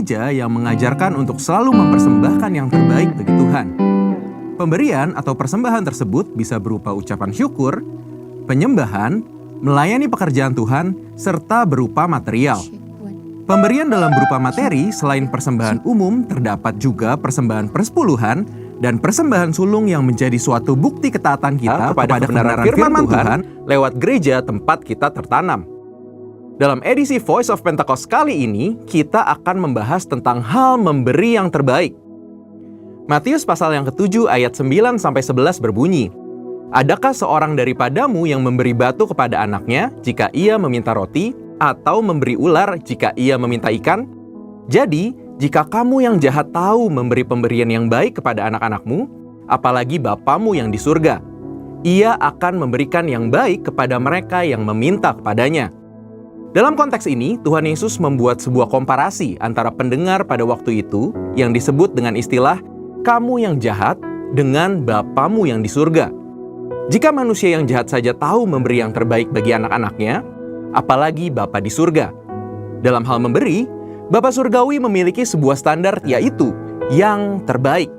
gereja yang mengajarkan untuk selalu mempersembahkan yang terbaik bagi Tuhan. Pemberian atau persembahan tersebut bisa berupa ucapan syukur, penyembahan, melayani pekerjaan Tuhan, serta berupa material. Pemberian dalam berupa materi selain persembahan umum terdapat juga persembahan persepuluhan dan persembahan sulung yang menjadi suatu bukti ketaatan kita kepada kebenaran firman Tuhan lewat gereja tempat kita tertanam. Dalam edisi Voice of Pentecost kali ini, kita akan membahas tentang hal memberi yang terbaik. Matius pasal yang ke-7 ayat 9-11 berbunyi, "Adakah seorang daripadamu yang memberi batu kepada anaknya jika ia meminta roti, atau memberi ular jika ia meminta ikan? Jadi, jika kamu yang jahat tahu memberi pemberian yang baik kepada anak-anakmu, apalagi Bapamu yang di surga, Ia akan memberikan yang baik kepada mereka yang meminta kepadanya." Dalam konteks ini, Tuhan Yesus membuat sebuah komparasi antara pendengar pada waktu itu yang disebut dengan istilah "kamu yang jahat" dengan Bapamu yang di surga. Jika manusia yang jahat saja tahu memberi yang terbaik bagi anak-anaknya, apalagi Bapa di surga. Dalam hal memberi, Bapa Surgawi memiliki sebuah standar, yaitu yang terbaik.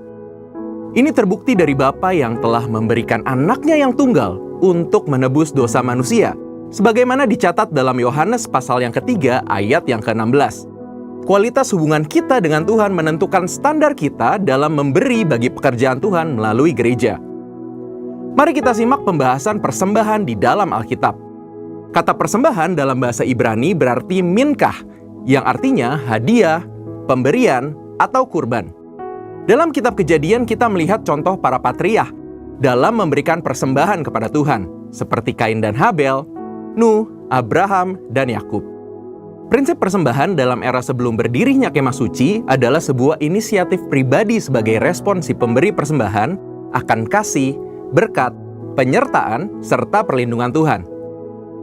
Ini terbukti dari Bapa yang telah memberikan anaknya yang tunggal untuk menebus dosa manusia, sebagaimana dicatat dalam Yohanes pasal yang ketiga ayat yang ke-16. Kualitas hubungan kita dengan Tuhan menentukan standar kita dalam memberi bagi pekerjaan Tuhan melalui gereja. Mari kita simak pembahasan persembahan di dalam Alkitab. Kata persembahan dalam bahasa Ibrani berarti minkah, yang artinya hadiah, pemberian, atau kurban. Dalam kitab Kejadian kita melihat contoh para patriark dalam memberikan persembahan kepada Tuhan, seperti Kain dan Habel, Nuh, Abraham, dan Yakub. Prinsip persembahan dalam era sebelum berdirinya kemah suci adalah sebuah inisiatif pribadi sebagai respon si pemberi persembahan akan kasih, berkat, penyertaan, serta perlindungan Tuhan.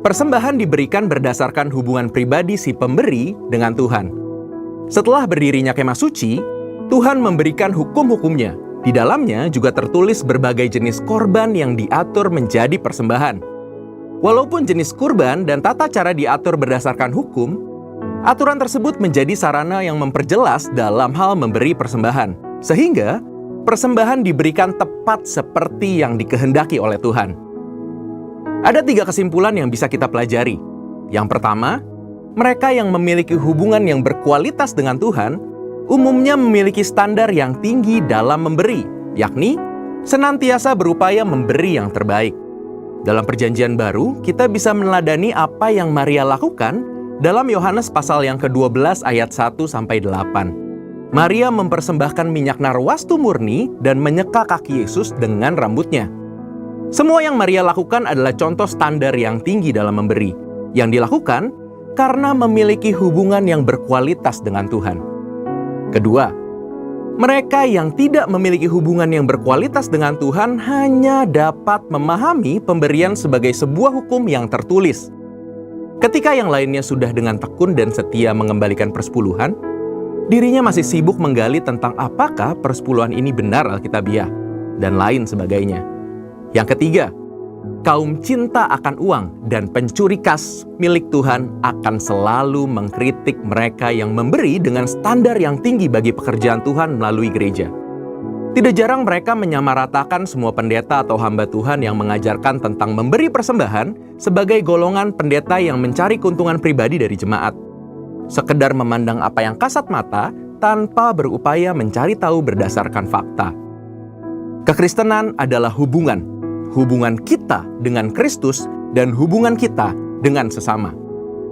Persembahan diberikan berdasarkan hubungan pribadi si pemberi dengan Tuhan. Setelah berdirinya kemah suci, Tuhan memberikan hukum-hukumnya. Di dalamnya juga tertulis berbagai jenis korban yang diatur menjadi persembahan. Walaupun jenis kurban dan tata cara diatur berdasarkan hukum, aturan tersebut menjadi sarana yang memperjelas dalam hal memberi persembahan. Sehingga, persembahan diberikan tepat seperti yang dikehendaki oleh Tuhan. Ada 3 kesimpulan yang bisa kita pelajari. Yang pertama, mereka yang memiliki hubungan yang berkualitas dengan Tuhan, umumnya memiliki standar yang tinggi dalam memberi, yakni senantiasa berupaya memberi yang terbaik. Dalam Perjanjian Baru, kita bisa meneladani apa yang Maria lakukan dalam Yohanes pasal yang ke-12 ayat 1-8. Maria mempersembahkan minyak narwastu murni dan menyeka kaki Yesus dengan rambutnya. Semua yang Maria lakukan adalah contoh standar yang tinggi dalam memberi, yang dilakukan karena memiliki hubungan yang berkualitas dengan Tuhan. Kedua, mereka yang tidak memiliki hubungan yang berkualitas dengan Tuhan hanya dapat memahami pemberian sebagai sebuah hukum yang tertulis. Ketika yang lainnya sudah dengan tekun dan setia mengembalikan persepuluhan, dirinya masih sibuk menggali tentang apakah persepuluhan ini benar alkitabiah, dan lain sebagainya. Yang ketiga, kaum cinta akan uang dan pencuri kas milik Tuhan akan selalu mengkritik mereka yang memberi dengan standar yang tinggi bagi pekerjaan Tuhan melalui gereja. Tidak jarang mereka menyamaratakan semua pendeta atau hamba Tuhan yang mengajarkan tentang memberi persembahan sebagai golongan pendeta yang mencari keuntungan pribadi dari jemaat. Sekedar memandang apa yang kasat mata tanpa berupaya mencari tahu berdasarkan fakta. Kekristenan adalah hubungan kita dengan Kristus dan hubungan kita dengan sesama.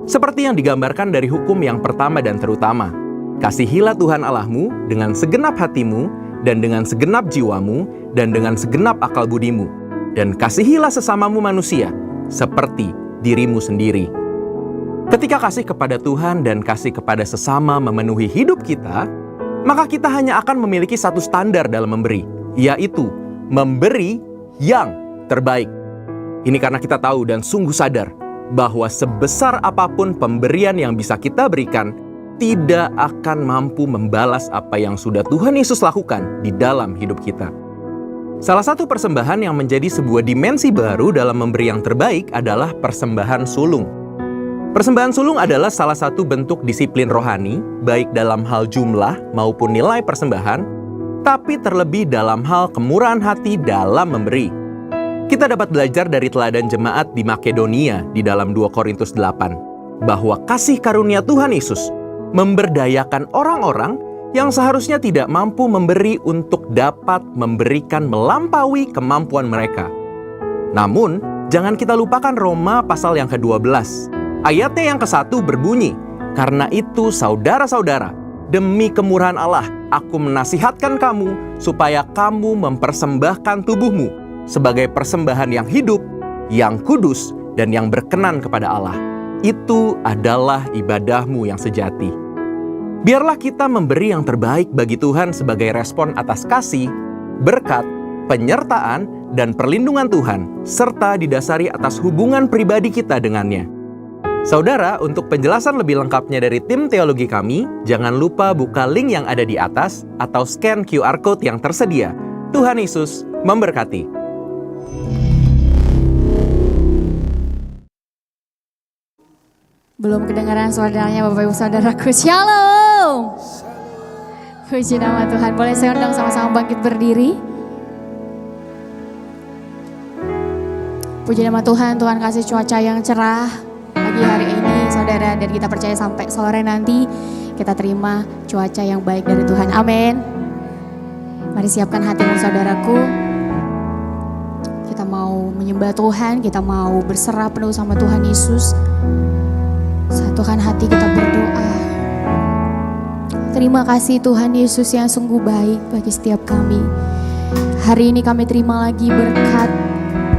Seperti yang digambarkan dari hukum yang pertama dan terutama, kasihilah Tuhan Allahmu dengan segenap hatimu dan dengan segenap jiwamu dan dengan segenap akal budimu, dan kasihilah sesamamu manusia seperti dirimu sendiri. Ketika kasih kepada Tuhan dan kasih kepada sesama memenuhi hidup kita, maka kita hanya akan memiliki satu standar dalam memberi, yaitu memberi yang terbaik. Ini karena kita tahu dan sungguh sadar bahwa sebesar apapun pemberian yang bisa kita berikan, tidak akan mampu membalas apa yang sudah Tuhan Yesus lakukan di dalam hidup kita. Salah satu persembahan yang menjadi sebuah dimensi baru dalam memberi yang terbaik adalah persembahan sulung. Persembahan sulung adalah salah satu bentuk disiplin rohani, baik dalam hal jumlah maupun nilai persembahan, tapi terlebih dalam hal kemurahan hati dalam memberi. Kita dapat belajar dari teladan jemaat di Makedonia di dalam 2 Korintus 8, bahwa kasih karunia Tuhan Yesus memberdayakan orang-orang yang seharusnya tidak mampu memberi untuk dapat memberikan melampaui kemampuan mereka. Namun, jangan kita lupakan Roma pasal yang ke-12. Ayatnya yang ke-1 berbunyi, "Karena itu saudara-saudara, demi kemurahan Allah, aku menasihatkan kamu supaya kamu mempersembahkan tubuhmu sebagai persembahan yang hidup, yang kudus, dan yang berkenan kepada Allah. Itu adalah ibadahmu yang sejati." Biarlah kita memberi yang terbaik bagi Tuhan sebagai respon atas kasih, berkat, penyertaan, dan perlindungan Tuhan, serta didasari atas hubungan pribadi kita dengannya. Saudara, untuk penjelasan lebih lengkapnya dari tim teologi kami, jangan lupa buka link yang ada di atas atau scan QR Code yang tersedia. Tuhan Yesus memberkati. Belum kedengaran suaranya Bapak Ibu Saudaraku. Shalom. Puji nama Tuhan. Boleh saya undang sama-sama bangkit berdiri. Puji nama Tuhan, Tuhan kasih cuaca yang cerah pagi hari ini, saudara, dan kita percaya sampai sore nanti kita terima cuaca yang baik dari Tuhan. Amin. Mari siapkan hatimu saudaraku. Kita mau menyembah Tuhan, kita mau berserah penuh sama Tuhan Yesus. Satukan hati kita berdoa. Terima kasih Tuhan Yesus yang sungguh baik bagi setiap kami. Hari ini kami terima lagi berkat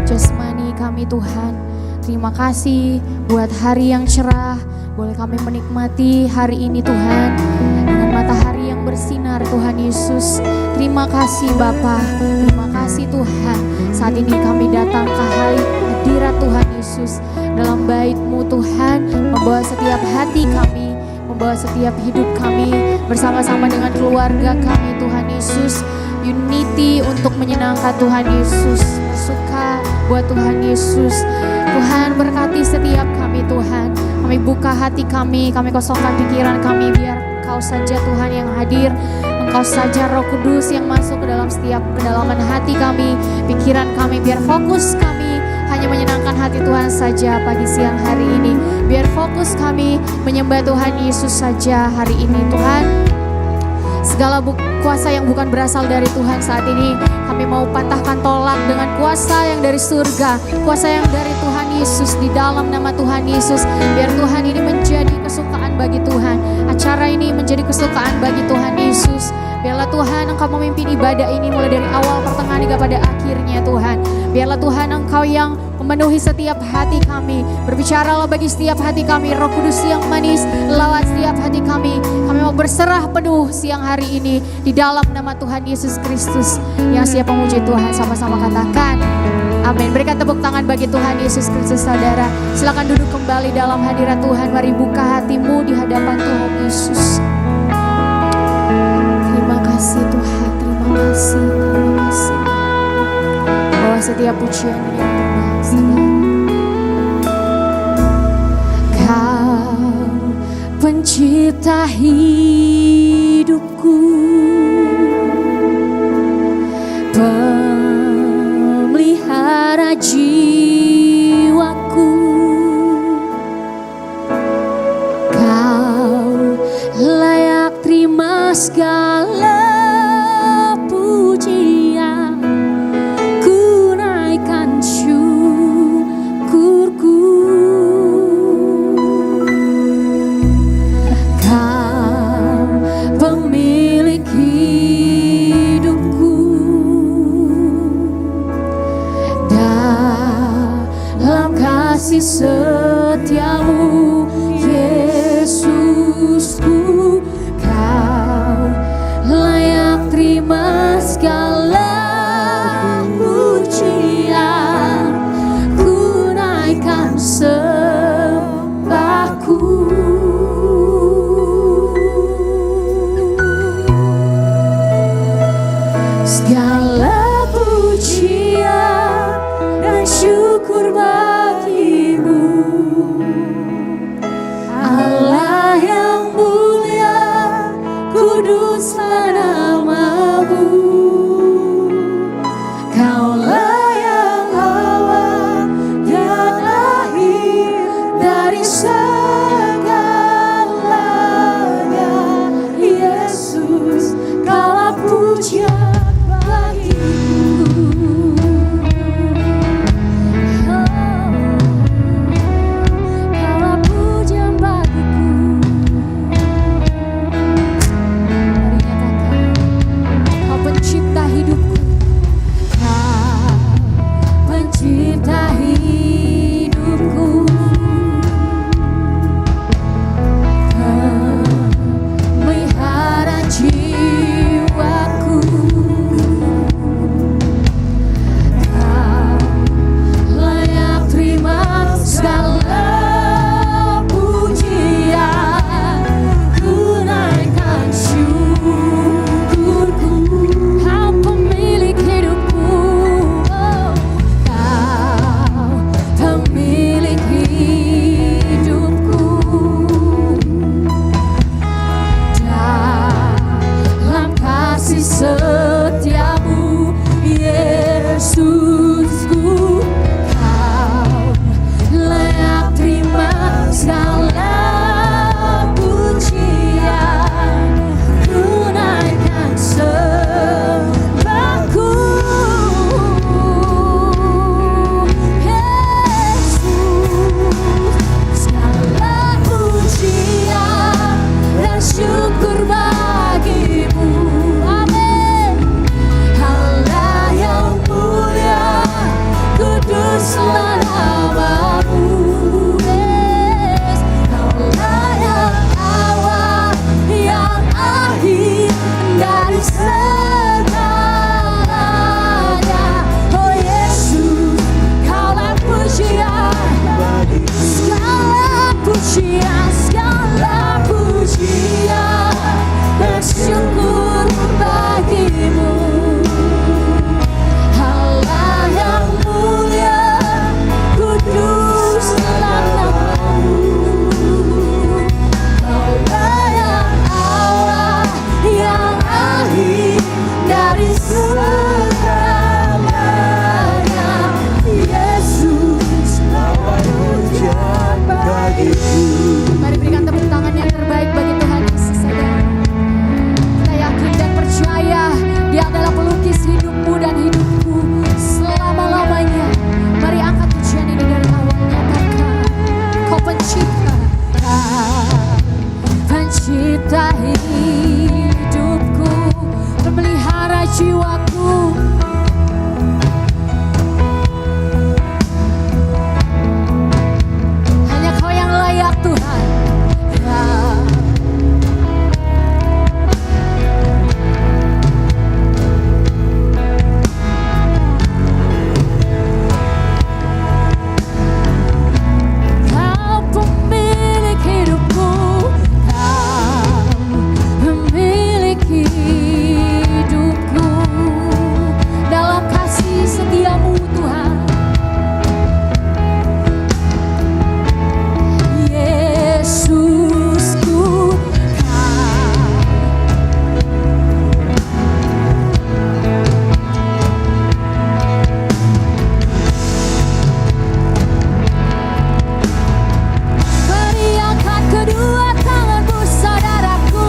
jasmani kami Tuhan. Terima kasih buat hari yang cerah. Boleh kami menikmati hari ini Tuhan dengan matahari yang bersinar Tuhan Yesus. Terima kasih Bapa, terima kasih Tuhan. Saat ini kami datang ke hadirat Tuhan Yesus dalam bait-Mu Tuhan, membawa setiap hati kami, membawa setiap hidup kami bersama-sama dengan keluarga kami Tuhan Yesus. Unity untuk menyenangkan Tuhan Yesus, bersuka buat Tuhan Yesus. Tuhan berkati setiap kami Tuhan. Kami buka hati kami kosongkan pikiran kami biar Engkau saja Tuhan yang hadir. Engkau saja Roh Kudus yang masuk ke dalam setiap kedalaman hati kami, pikiran kami, biar fokus kami hanya menyenangkan hati Tuhan saja pagi siang hari ini. Biar fokus kami menyembah Tuhan Yesus saja hari ini Tuhan. Segala kuasa yang bukan berasal dari Tuhan saat ini kami mau patahkan tolak dengan kuasa yang dari surga, kuasa yang dari Tuhan Yesus, di dalam nama Tuhan Yesus. Biar Tuhan ini menjadi kesukaan bagi Tuhan, acara ini menjadi kesukaan bagi Tuhan Yesus. Biarlah Tuhan Engkau memimpin ibadah ini mulai dari awal, pertengahan hingga pada akhirnya Tuhan. Biarlah Tuhan Engkau yang memenuhi setiap hati kami. Berbicaralah bagi setiap hati kami, Roh Kudus yang manis, lawat setiap hati kami. Kami mau berserah penuh siang hari ini di dalam nama Tuhan Yesus Kristus. Yang siap memuji Tuhan, sama-sama katakan amin. Berikan tepuk tangan bagi Tuhan Yesus Kristus saudara. Silakan duduk kembali dalam hadirat Tuhan. Mari buka hatimu di hadapan Tuhan Yesus. Terima kasih Tuhan, terima kasih, terima kasih. Bawa setiap pujian yang terbaik saudara. Kau pencipta hidupku, pemelihara jiwaku. Kau layak terima segala pujian, ku naikkan syukurku. Kau pemilik hidupku, dalam kasih setiamu Yesusku. Kau layak terima segala pujian, ku naikkan sembahku. Segala pujian dan syukur bagimu, kuduslah namamu. Kaulah yang awal dan akhir dari segalanya. Yesus, Kaulah pujian bagiku. Kaulah pujian bagiku. Mari nyatakan, Kau pencipta hidupku. Kau pencipta hidupku. Memelihara jiwaku. Kau layak terima segala pujian. Ku naikkan syukurku. Kau pemilik hidupku. Kau pemilik hidupku. Dalam kasih setiamu, Yesusku, Kau layak terima segala pujian. Ku naikkan sembahku. Yesus, segala pujian dan syukur bagimu. Amin. Allah yang mulia, kuduslah namamu. Yes. Kaulah yang awal, yang akhir dari segalanya. Oh Yesus, Kaulah pujian, segala pujian, segala pujian dan syukur bagimu. Allah yang mulia, kuduslah namamu. Kaulah yang awal, yang akhir dari segalanya. Yesus, Kaulah pujian bagiku. Mari berikan tepuk tangan yang terbaik bagi Tuhan Yesus, saudara. Kita yakin dan percaya Dia adalah pelukis hidupmu dan hidupku selama-lamanya. Mari angkat pujian ini dari awal, nyatakan, Kau pencipta, Kau pencipta hidupku, pemelihara jiwaku. Hanya Kau yang layak Tuhan. Kau Kau pemilik hidupku. Kau pemilik hidupku. Dalam kasih setiamu Tuhan. Yesusku, Beri angkat kedua tanganmu saudaraku.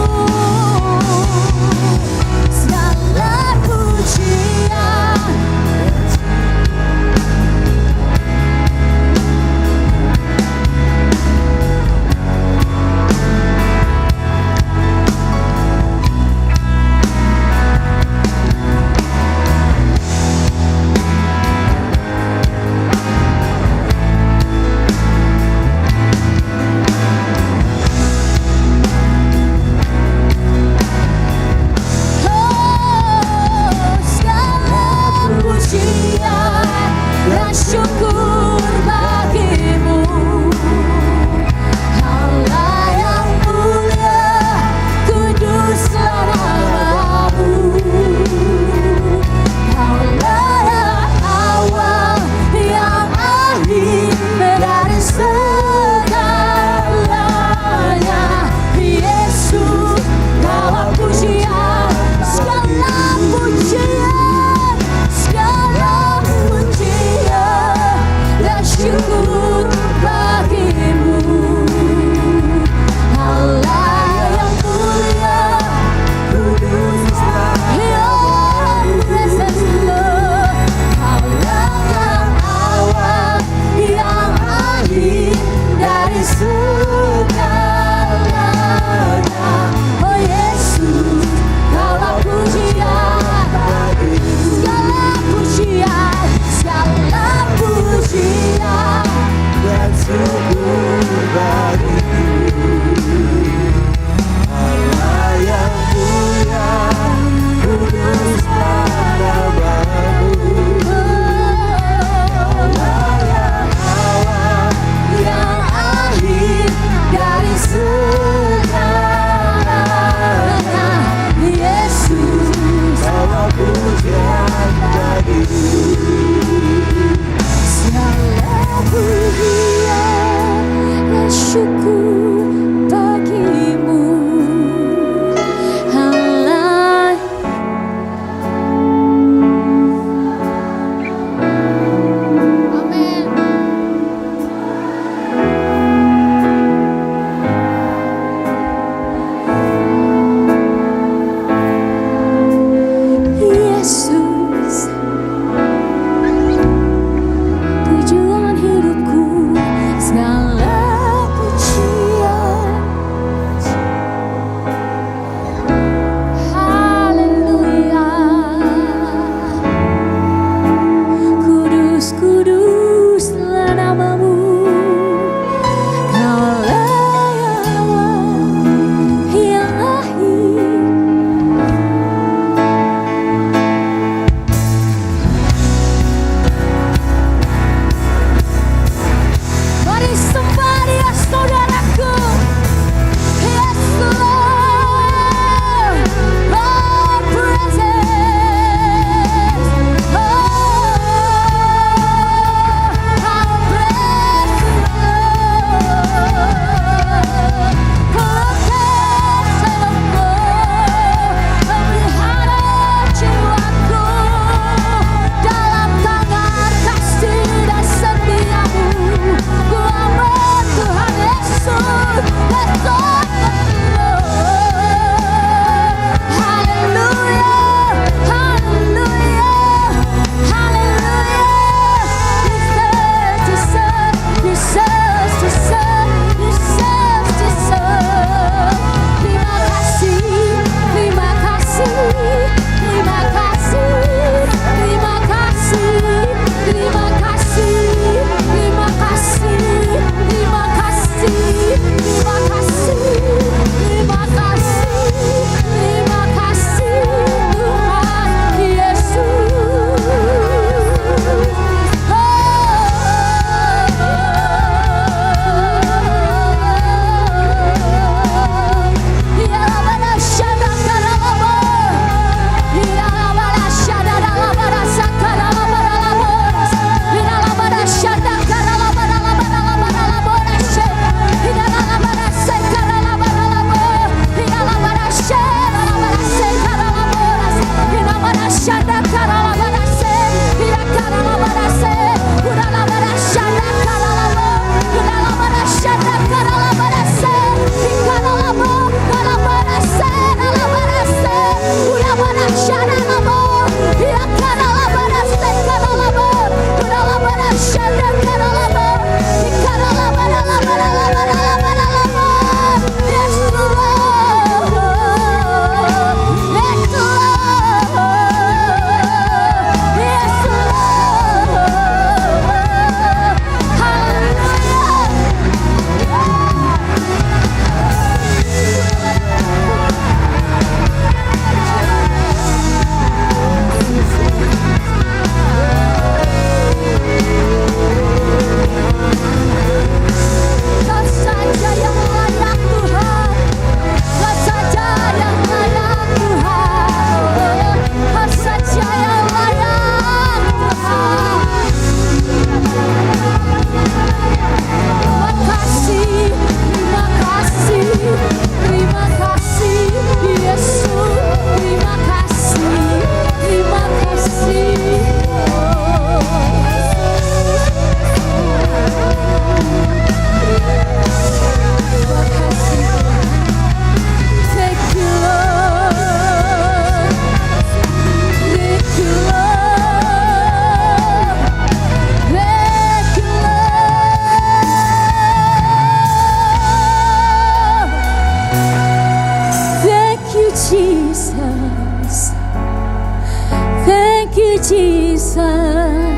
Tuhan,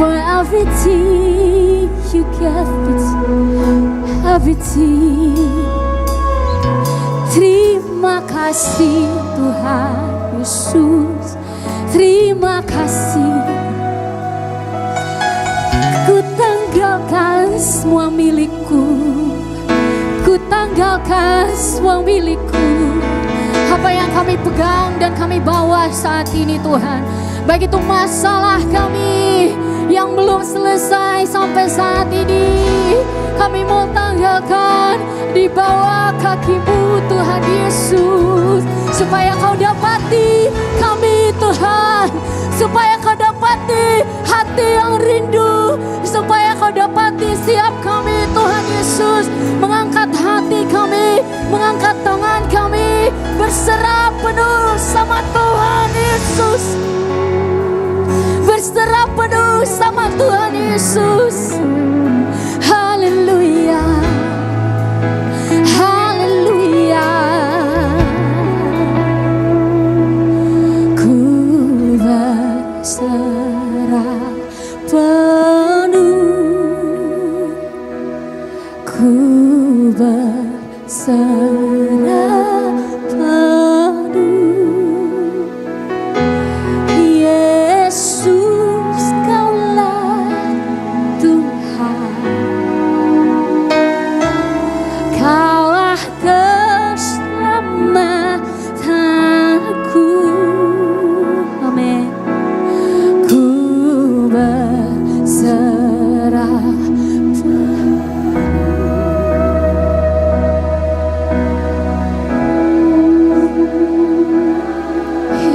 for everything you gave me, everything. Terima kasih Tuhan Yesus, terima kasih. Ku tanggalkan semua milikku, ku tanggalkan semua milikku. Apa yang kami pegang dan kami bawa saat ini Tuhan, baik itu masalah kami yang belum selesai sampai saat ini, kami mau tanggalkan di bawah kaki-Mu Tuhan Yesus, supaya Kau dapati kami Tuhan, supaya Kau dapati hati yang rindu, supaya Kau dapati setiap kami Tuhan Yesus, mengangkat hati kami, mengangkat tangan kami, berserah penuh sama Tuhan Yesus, berserah penuh sama Tuhan Yesus. Haleluya, haleluya. Ku berserah penuh, ku berserah penuh. Yesus, Kaulah Tuhan, Kaulah keselamatanku. Amin. Ku berserah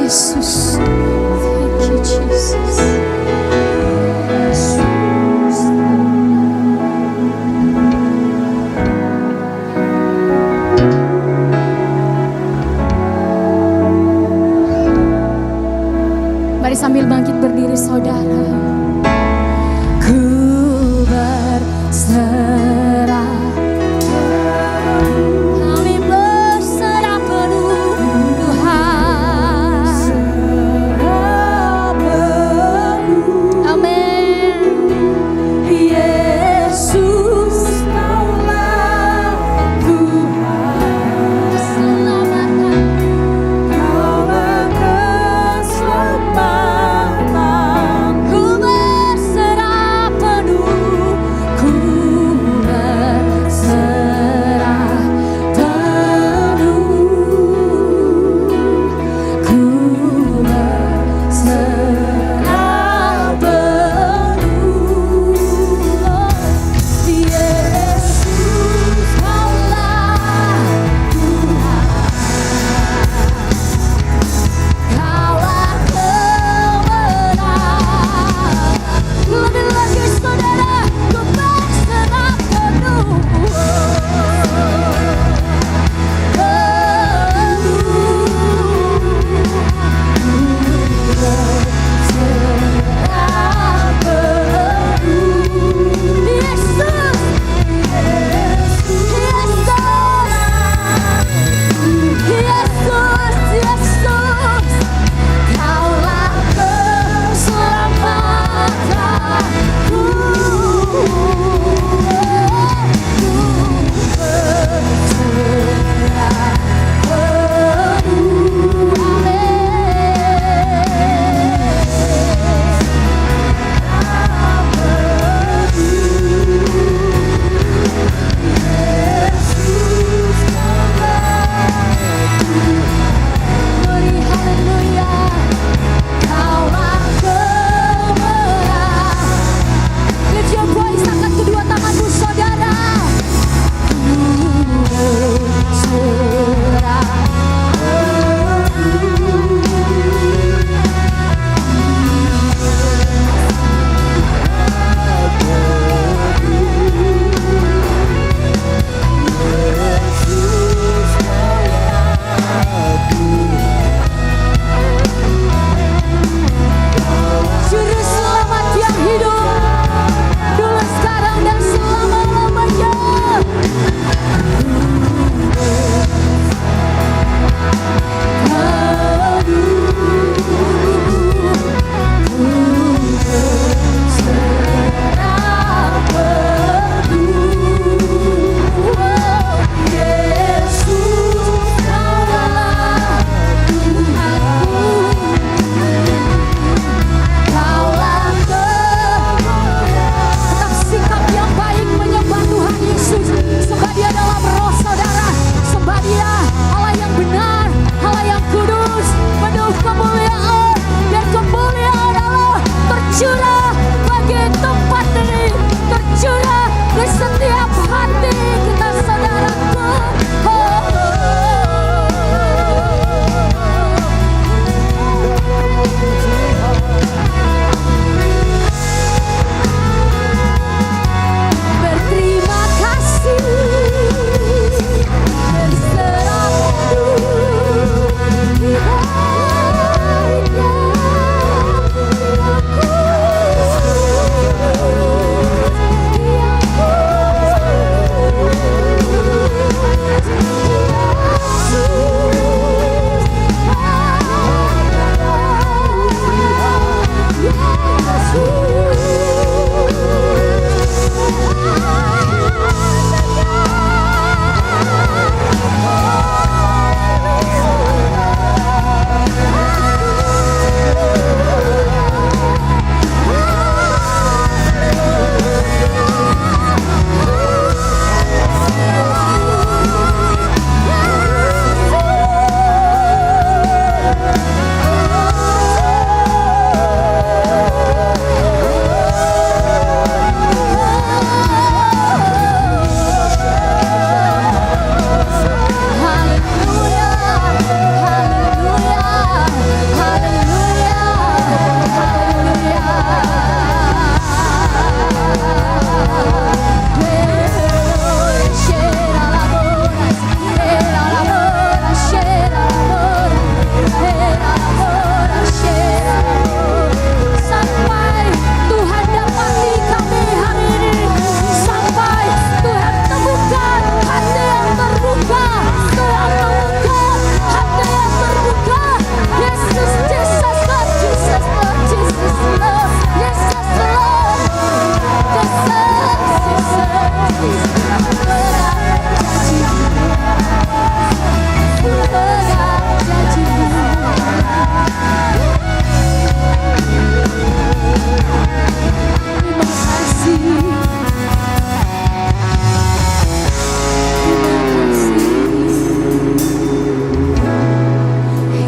Yesus. Thank you, Jesus. Yesus. Mari sambil bangkit berdiri saudara. Ku berserah, kami berserah penuh Tuhan. Amin. Yesus, Kaulah Tuhan, keselamatan. Kaulah keselamatan. Ku berserah penuh, ku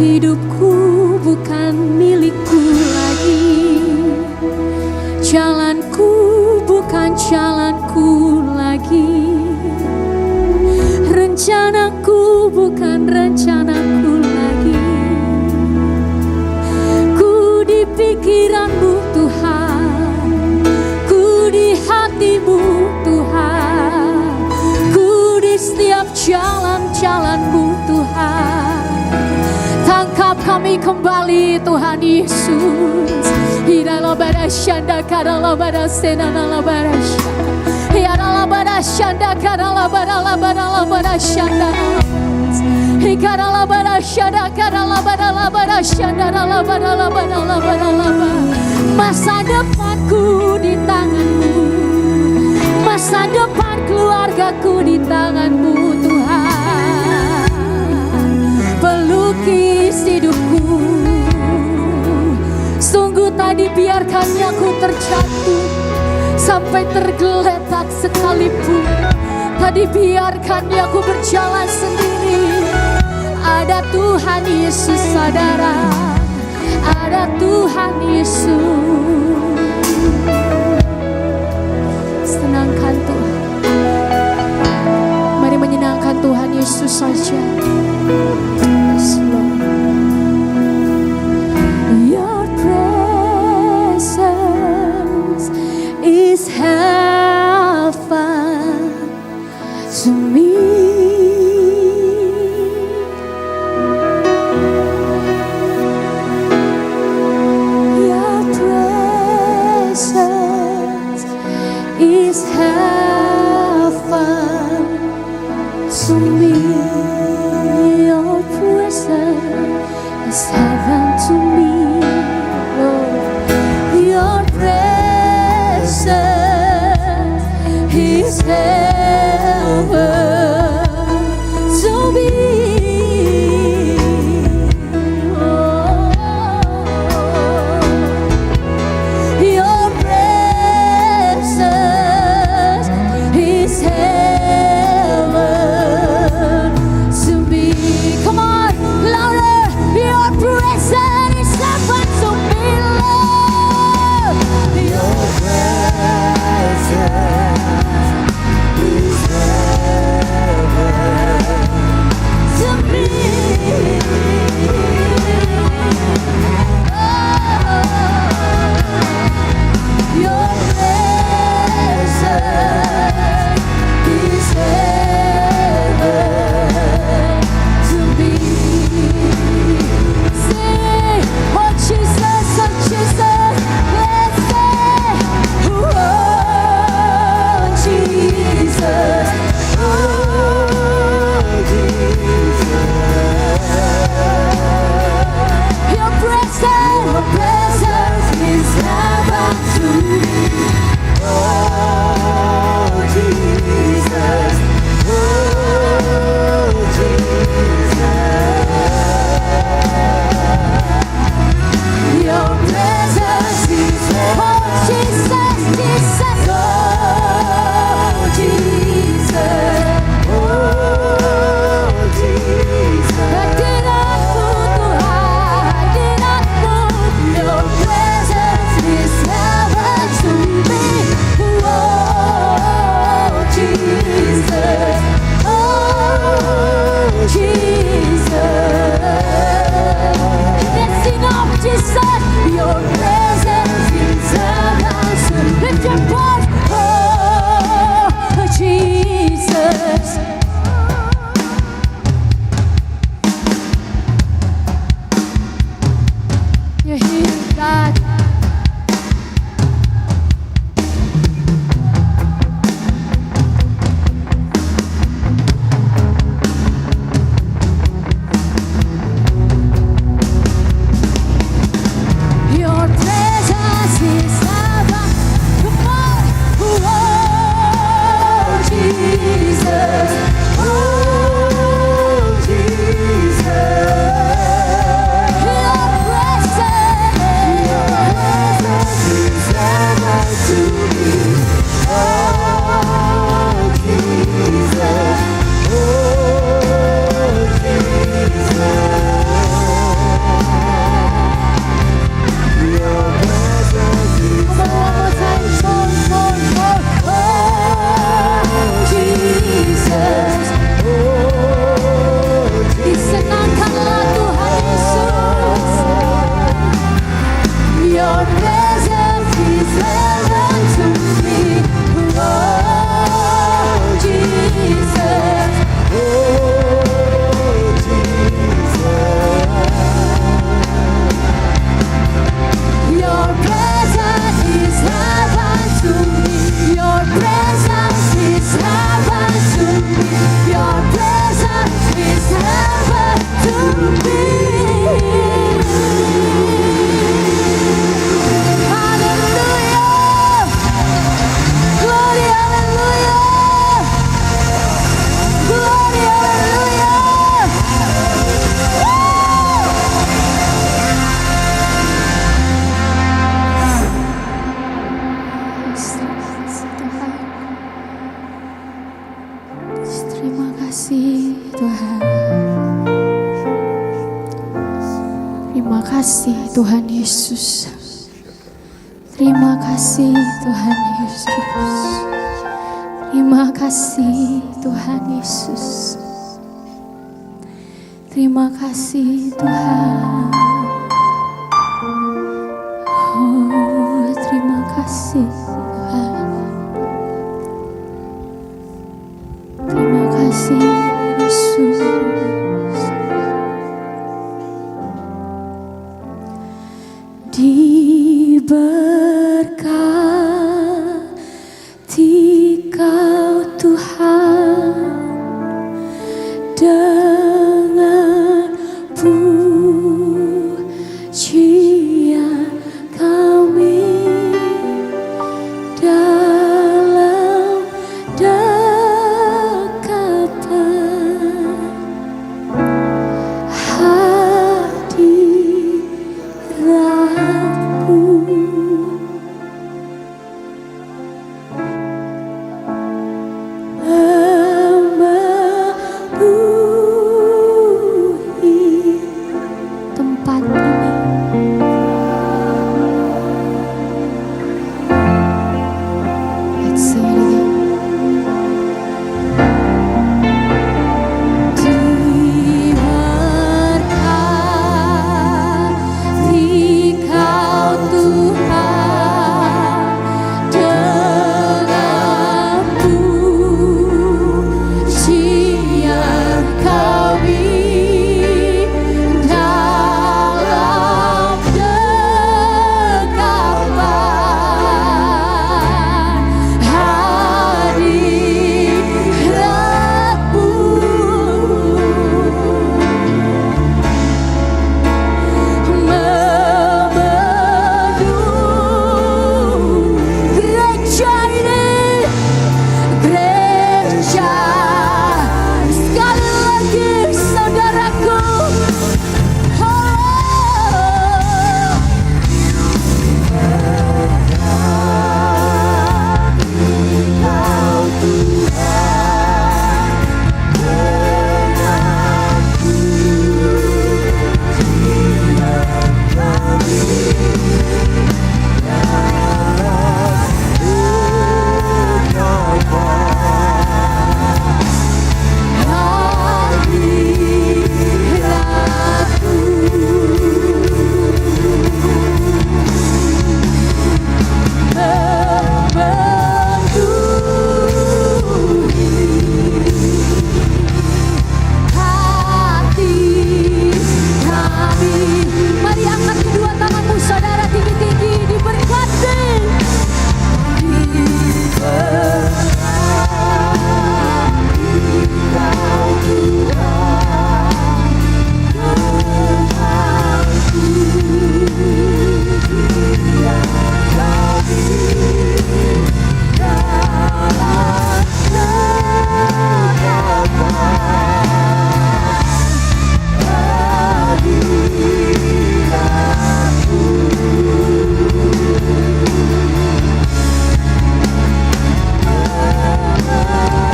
Hidupku bukan milikku lagi, jalanku bukan jalanku lagi, rencanaku bukan rencanaku lagi. Ku di pikiranmu Tuhan, ku di hatimu Tuhan, ku di setiap jalan-jalanmu Tuhan. Tangkap kami kembali Tuhan Yesus. Hidala barashanda karala barasena nala barashanda. Hidala barashanda karala barala barala barashanda. Hikarala barashanda karala barala barashanda nala barala barala barala. Masa depanku di tanganmu, masa depan keluargaku di tanganmu Tuhan. Pelukis hidupku, sungguh tadi biarkannya ku terjatuh sampai tergeletak sekalipun. Tadi biarkannya ku berjalan sendiri. Ada Tuhan Yesus saudara, ada Tuhan Yesus. Senangkan Tuhan, mari menyenangkan Tuhan Yesus saja. Yes, Lord. Your presence is heaven to me. Your presence is heaven to me. Your presence kasih Tuhan Yesus. Terima kasih Tuhan Yesus. Terima kasih Tuhan Yesus. Terima kasih Tuhan. Oh, terima kasih Tuhan. Terima kasih Yesus. Diberkati Kau Tuhan dengan pujian kami dalam dekapan hadirat-Mu. Memenuhi tempat ini. Let's sing it again. Diberkati Kau Tuhan dengan pujian kami dalam dekapan hadirat-Mu. Memenuhi gereja ini, gereja. Sekali lagi saudaraku, hati kami. Mari angkat kedua tanganmu saudara tinggi-tinggi. Diberkati.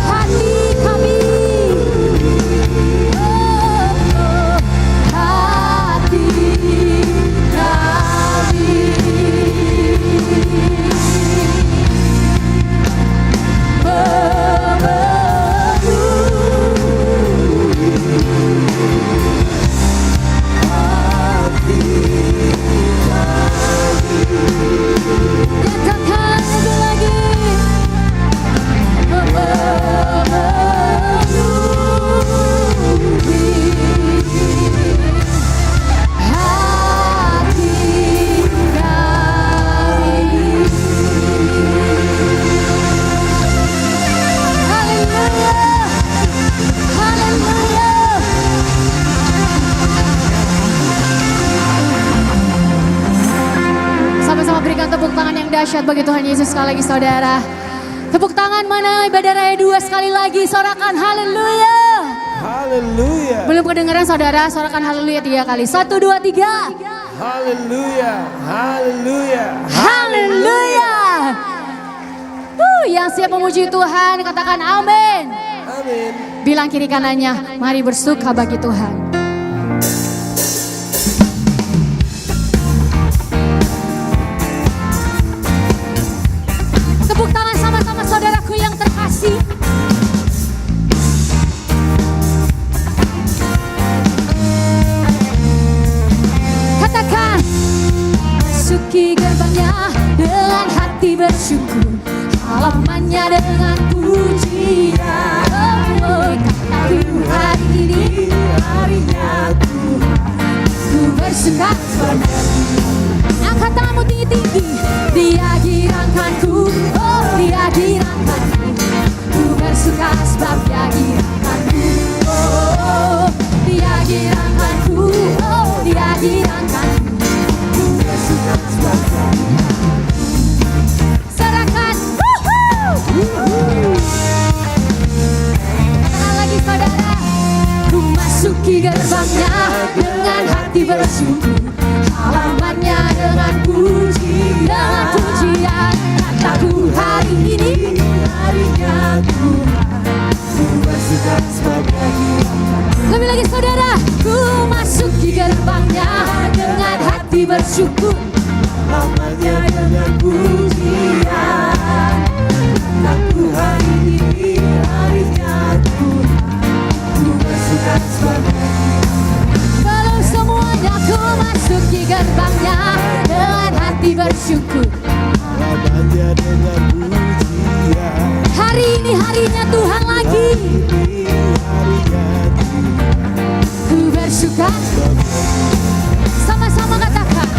Hati kami, hati kami Katakan sekali lagi. Sama-sama berikan tepuk tangan yang dahsyat bagi Tuhan Yesus sekali lagi saudara. Tepuk tangan mana ibadah raya 2 sekali lagi, sorakan haleluya. Haleluya. Belum kedengaran saudara, sorakan haleluya 3 kali. 1, 2, 3. Haleluya. Haleluya. Haleluya. Yang siap memuji Tuhan katakan amin. Amin. Bilang kiri kanannya, mari bersuka bagi Tuhan. memasuki gerbangnya dengan hati bersyukur, halamannya dengan pujian. Oh, kataku hari ini harinya Tuhan, ku bersuka cita. Angkat tanganmu tinggi-tinggi, Dia girangkanku, oh Dia girangkanku, ku bersuka sebab Dia girangkanku, oh Dia girangkanku, oh Dia girangkanku, ku bersuka sebab Dia girangkanku. Serahkan, katakan lagi saudara, ku masuki gerbangnya dengan hati bersyukur, halamannya dengan pujian. Kataku hari ini harinya Tuhan, ku bersuka sebab Dia girangkanku. Lebih lagi saudara, ku masuki gerbangnya dengan hati bersyukur, halamannya dengan pujian. Kataku hari ini harinya Tuhan, ku bersuka sebab Dia girangkanku. Kalau semuanya ku masuki gerbangnya dengan hati bersyukur, halamannya dengan pujian. hari ini harinya Tuhan lagi, Harinya Tuhan, ku bersuka. Sama-sama katakan,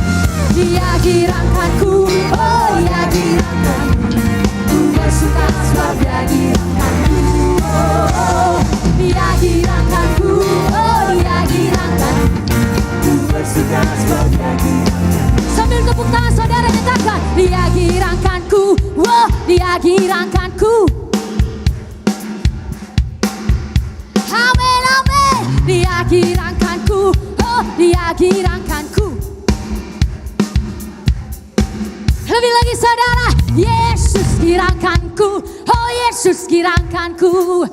Dia girangkanku, oh Dia girangkanku, ku bersuka sebab Dia girangkanku, oh Dia girangkanku, oh Dia girangkanku, ku bersuka sebab Dia girangkanku. Sambil tepuk tangan saudara katakan, Dia girangkanku, oh Dia girangkanku. Amin, amin. Dia girangkanku, oh Dia girangkanku. Lebih lagi saudara, Yesus girangkanku, oh Yesus girangkanku.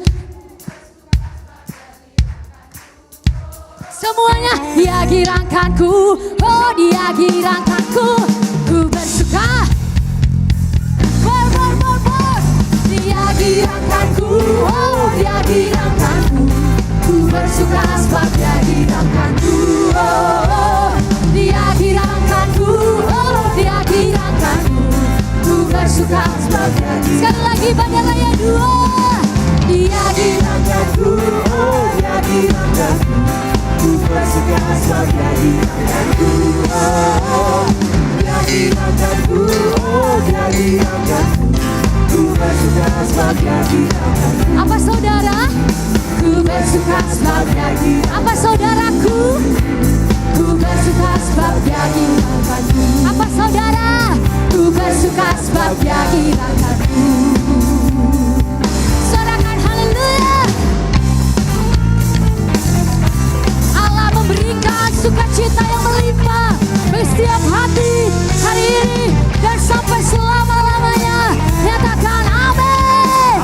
Semuanya Dia girangkanku, oh Dia girangkanku, ku bersuka. Bor. Dia girangkanku, oh Dia girangkanku, ku bersuka sebab Dia girangkanku, oh Dia girangkanku, oh Dia girangkanku, ku bersuka sebab Dia girangkanku. Sekali lagi bandara yang dua, Dia girangkanku, oh Dia girangkanku, ku bersuka sebab Dia girangkanku, oh Dia girangkanku, oh Dia girangkanku, ku bersuka sebab Dia girangkanku. Apa saudara? Ku bersuka sebab Dia girangkanku. Apa saudaraku? Ku bersuka sebab Dia girangkanku. Apa saudara? Ku bersuka sebab Dia girangkanku. Sorakan haleluya. Allah memberikan sukacita yang melimpah bagi setiap hati hari ini dan sampai selama-lamanya. Nyatakan amin.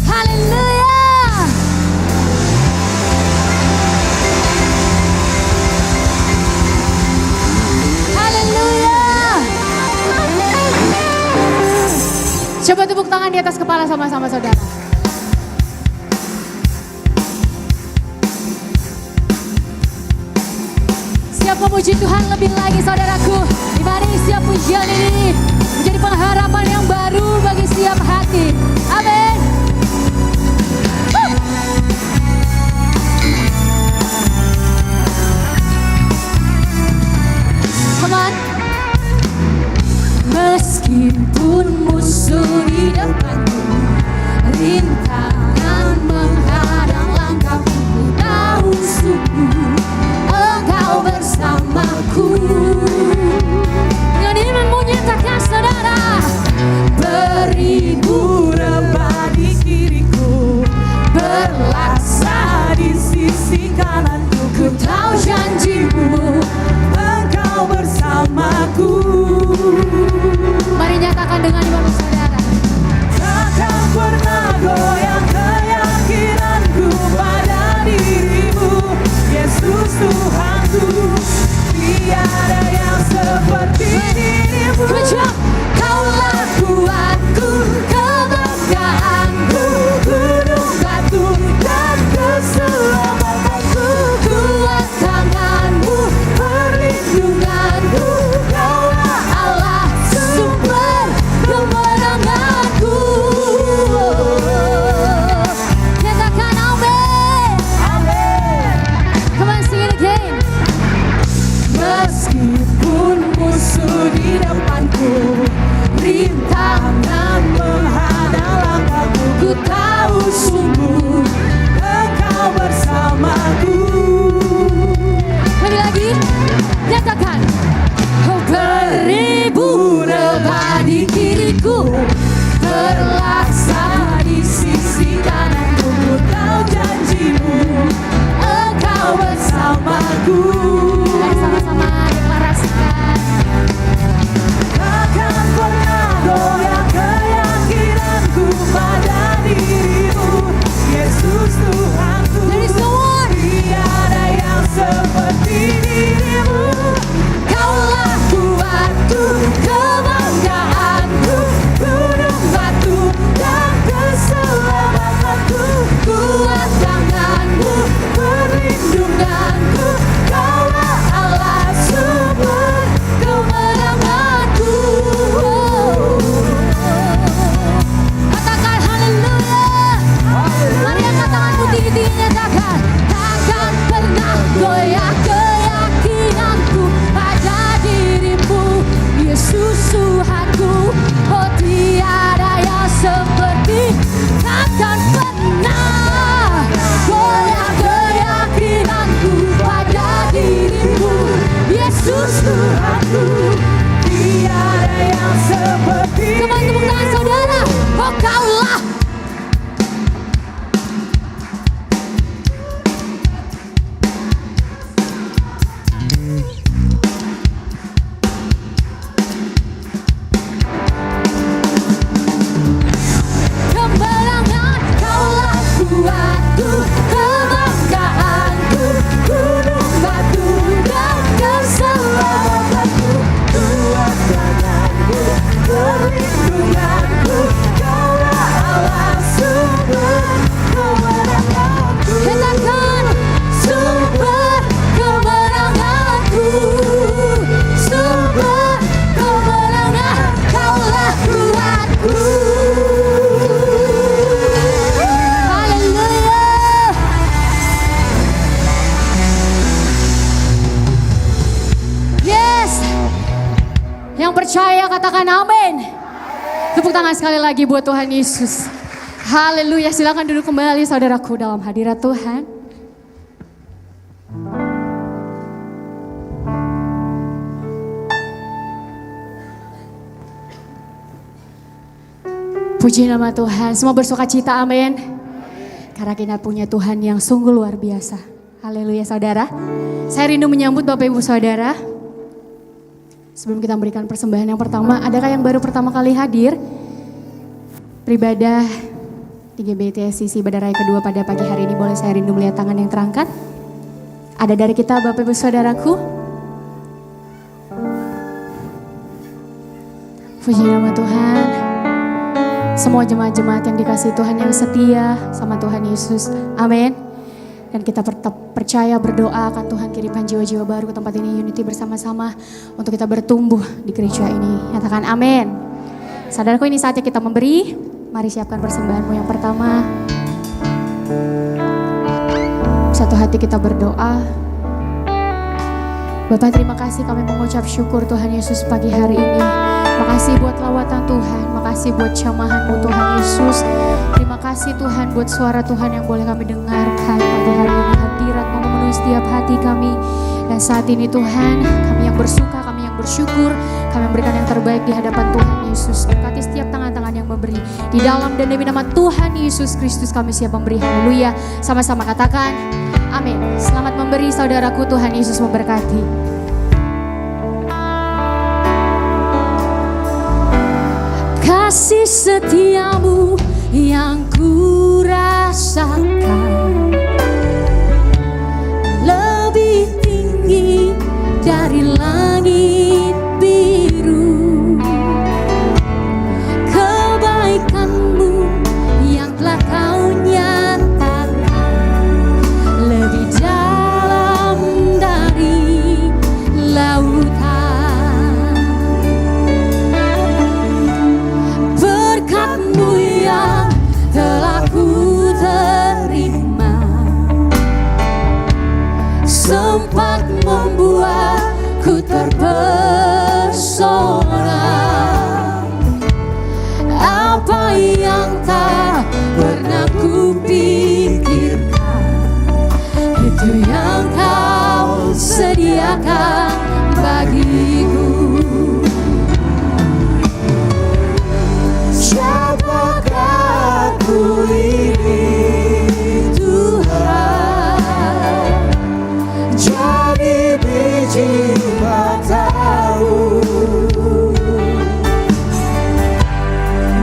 Haleluya. Haleluya. Coba tepuk tangan di atas kepala sama-sama saudara. Siap memuji Tuhan lebih lagi saudaraku. Di mana setiap pujian ini menjadi pengharapan yang baru bagi setiap hati. Amin. Come on. Meskipun musuh di depanku, rintangan menghadang langkahku, ku tahu sungguh Engkau bersamaku. Dengan ini menyatakan saudara, beribu rebah bersamaku. Lagi lagi, nyatakan. Oh, beribu rebah di kiriku, Terlaksana di sisi kananku, tahu janjimu, engkau bersamaku. mari sama-sama deklarasikan. Takkan pernah goyah keyakinanku pada dirimu, Yesus Tuhanku. There is no one. Tiada yang seperti dirimu. Kaulah kuatku, kebanggaanku, gunung batu dan keselamatanku. Kuat tanganmu, perlindunganku, kaulah Allah sumber kemenanganku. Katakan haleluya. Mari angkat tanganmu tinggi-tinggi, nyatakan. Takkan pernah goyah keyakinanku pada dirimu, Yesus Tuhanku. Oh, tiada yang seperti. Takkan pernah goyah keyakinanku pada dirimu, Yesus Tuhanku. Tiada yang seperti Kembali tepuk tangan saudara. Oh, kaulah. Kemenangan, kaulah kuatku, kebanggaanku, gunung batu dan keselamatanku. kuat tanganmu, perlindunganku, kaulah Allah sumber kemenanganku. Katakan sumber kemenanganku, sumber kemenangan, kaulah kuatku. Haleluya. Yes. Yang percaya katakan amin. Tepuk tangan sekali lagi buat Tuhan Yesus. Haleluya, silakan duduk kembali saudaraku dalam hadirat Tuhan. Puji nama Tuhan, semua bersuka cita, amin. Karena kita punya Tuhan yang sungguh luar biasa. Haleluya saudara. Saya rindu menyambut Bapak Ibu Saudara. Sebelum kita memberikan persembahan yang pertama, adakah yang baru pertama kali hadir? Beribadah di GBTSCC Ibadah Raya kedua pada pagi hari ini, boleh saya rindu melihat tangan yang terangkat. Ada dari kita Bapak Ibu Saudaraku? Puji nama Tuhan. Semua jemaat-jemaat yang dikasihi Tuhan yang setia sama Tuhan Yesus. Amin. Dan kita tetap percaya berdoa akan Tuhan kirimkan jiwa-jiwa baru ke tempat ini, unity bersama-sama untuk kita bertumbuh di gereja ini. Nyatakan amin. Saudaraku, ini saatnya kita memberi. Mari siapkan persembahanmu yang pertama. Satu hati kita berdoa. Bapak, terima kasih, kami mengucap syukur Tuhan Yesus pagi hari ini. Makasih buat lawatan Tuhan, makasih buat jamahan-Mu Tuhan Yesus. Terima kasih Tuhan buat suara Tuhan yang boleh kami dengarkan pagi hari ini. Hadirat-Mu memenuhi setiap hati kami. Dan saat ini Tuhan, kami yang bersuka, kami yang bersyukur, kami memberikan yang terbaik di hadapan Tuhan Yesus. Berkati setiap tangan-tangan yang memberi. Di dalam dan demi nama Tuhan Yesus Kristus kami siap memberi. Haleluya. Sama-sama katakan amin. Selamat memberi saudaraku, Tuhan Yesus memberkati. Kasih setiamu yang ku rasakan lebih tinggi dari langit biru. Kebaikanmu yang telah kau nyatakan lebih dalam dari lautan. Berkat-Mu yang telah ku terima sempat membuatku terpesona. Apa yang tak pernah ku pikirkan itu yang kau sediakan bagiku. Siapakah aku ini Tuhan, jadi biji matamu.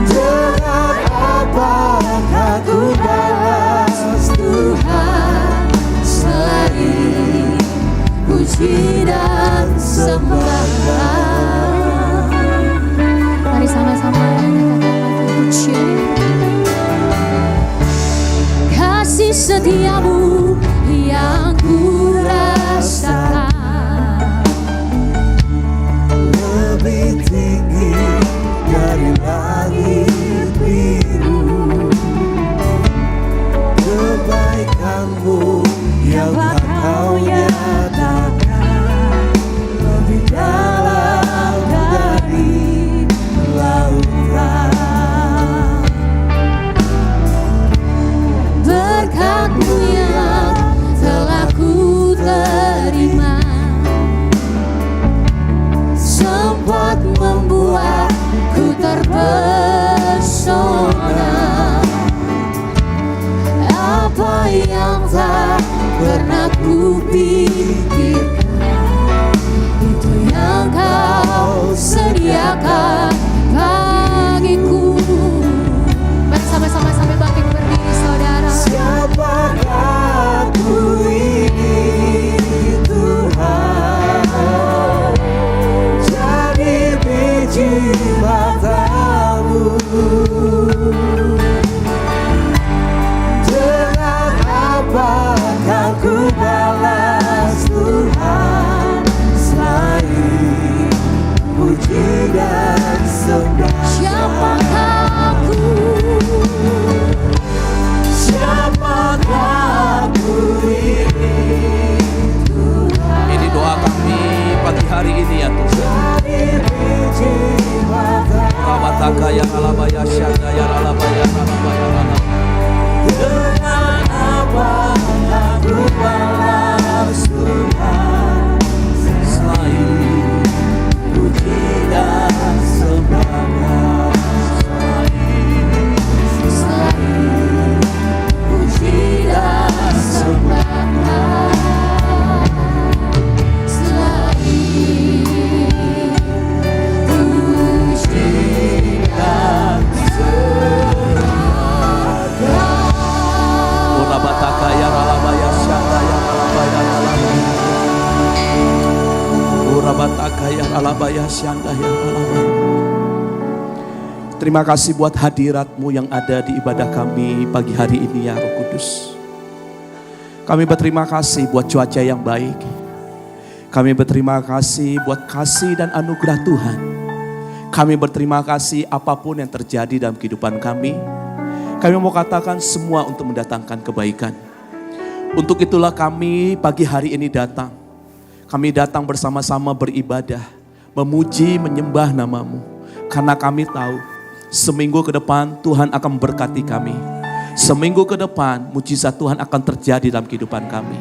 Dengan apakah ku balas Tuhan selain puji dan sembah. Mari sama-sama katakan lagi puji. Kasih setiamu yang ku rasakan lebih tinggi dari langit biru. Kebaikanmu yang tak kau nyatakan lebih dalam dari lautan. berkatmu yang telah ku terima sempat membuatku terpesona. Apa yang tak pernah ku pikirkan, itu yang kau sediakan bagiku. Bersama-sama sampai bangkit berdiri saudara. Siapakah aku ini Tuhan, jadi biji matamu. Dengan apakah ku balas Tuhan selain puji dan sembah. Siapakah aku? Siapakah aku ini Tuhan, Ini doa kami pagi hari ini ya Tuhan. jadi biji matamu. Rabataka ya alabaya syanda ya alabaya alabaya alabaya. Dengan apakah ku balas Tuhan Selain puji dan sembah. Selain puji dan sembah. Selain puji dan sembah. Rabataka ya alabaya syanda ya alabaya alabaya. Rabataka ya alabaya syanda ya alabaya. Terima kasih buat hadirat-Mu yang ada di ibadah kami pagi hari ini ya Roh Kudus. Kami berterima kasih buat cuaca yang baik. Kami berterima kasih buat kasih dan anugerah Tuhan. Kami berterima kasih apapun yang terjadi dalam kehidupan kami. Kami mau katakan semua untuk mendatangkan kebaikan. Untuk itulah kami pagi hari ini datang. Kami datang bersama-sama beribadah, memuji, menyembah nama-Mu. Karena kami tahu seminggu ke depan Tuhan akan memberkati kami. Seminggu ke depan mujizat Tuhan akan terjadi dalam kehidupan kami.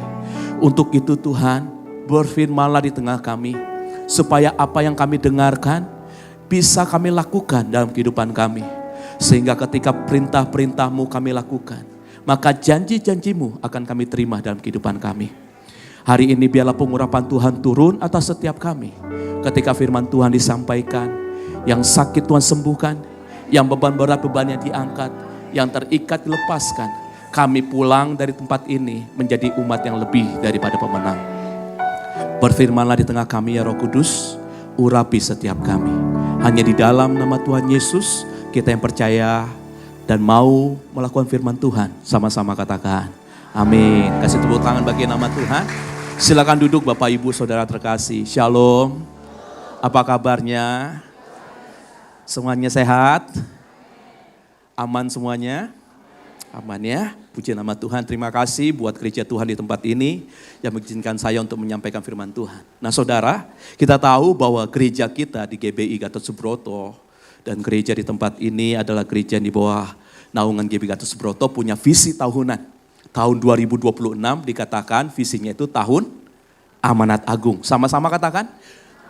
Untuk itu Tuhan, berfirmanlah di tengah kami. Supaya apa yang kami dengarkan bisa kami lakukan dalam kehidupan kami. Sehingga ketika perintah-perintah-Mu kami lakukan, maka janji-janji-Mu akan kami terima dalam kehidupan kami. Hari ini biarlah pengurapan Tuhan turun atas setiap kami. Ketika firman Tuhan disampaikan, yang sakit Tuhan sembuhkan, yang beban berat bebannya diangkat, yang terikat dilepaskan. Kami pulang dari tempat ini menjadi umat yang lebih daripada pemenang. Berfirmanlah di tengah kami ya Roh Kudus, urapi setiap kami. Hanya di dalam nama Tuhan Yesus kita yang percaya dan mau melakukan firman Tuhan. Sama-sama katakan amin. Kasih tepuk tangan bagi nama Tuhan. Silakan duduk Bapak Ibu Saudara terkasih. Shalom. Apa kabarnya? Semuanya sehat? Aman semuanya? Aman ya? Puji nama Tuhan. Terima kasih buat gereja Tuhan di tempat ini yang mengizinkan saya untuk menyampaikan firman Tuhan. Nah saudara, kita tahu bahwa gereja kita di GBI Gatot Subroto dan gereja di tempat ini adalah gereja yang di bawah naungan GBI Gatot Subroto punya visi tahunan. Tahun 2026 dikatakan visinya itu tahun amanat agung. Sama-sama katakan,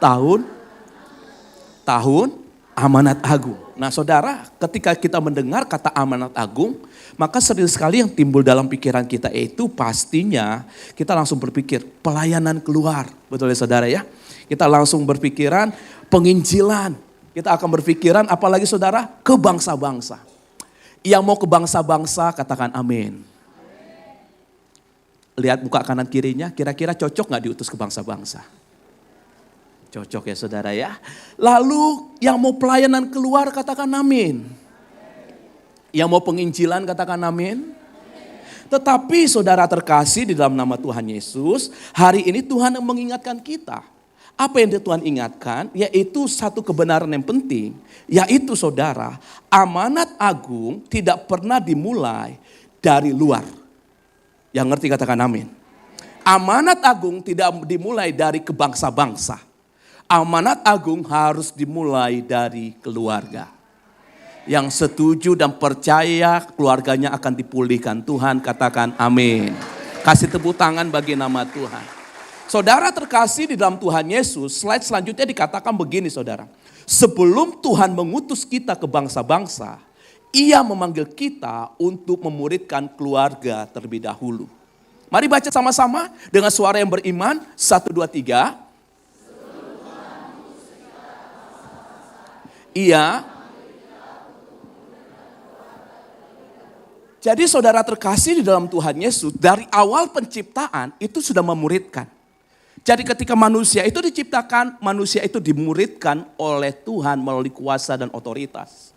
tahun amanat agung. Nah saudara, ketika kita mendengar kata amanat agung, maka sering sekali yang timbul dalam pikiran kita itu pastinya kita langsung berpikir pelayanan keluar. Betul ya saudara ya? Kita langsung berpikiran penginjilan. Kita akan berpikiran apalagi saudara, ke bangsa-bangsa. Yang mau ke bangsa-bangsa katakan amin. Lihat muka kanan kirinya, kira-kira cocok gak diutus ke bangsa-bangsa? Cocok ya saudara ya. Lalu yang mau pelayanan keluar katakan amin. Yang mau penginjilan katakan amin. Tetapi saudara terkasih di dalam nama Tuhan Yesus, hari ini Tuhan yang mengingatkan kita. Apa yang Tuhan ingatkan? Yaitu satu kebenaran yang penting. Yaitu saudara, amanat agung tidak pernah dimulai dari luar. Yang ngerti katakan amin. Amanat agung tidak dimulai dari kebangsa-bangsa. Amanat agung harus dimulai dari keluarga. Yang setuju dan percaya keluarganya akan dipulihkan. Tuhan katakan amin. Kasih tepuk tangan bagi nama Tuhan. Saudara terkasih di dalam Tuhan Yesus, slide selanjutnya dikatakan begini saudara. Sebelum Tuhan mengutus kita ke bangsa-bangsa, Ia memanggil kita untuk memuridkan keluarga terlebih dahulu. Mari baca sama-sama dengan suara yang beriman. 1, 2, 3. Jadi saudara terkasih di dalam Tuhan Yesus, dari awal penciptaan itu sudah memuridkan. Jadi ketika manusia itu diciptakan, manusia itu dimuridkan oleh Tuhan melalui kuasa dan otoritas.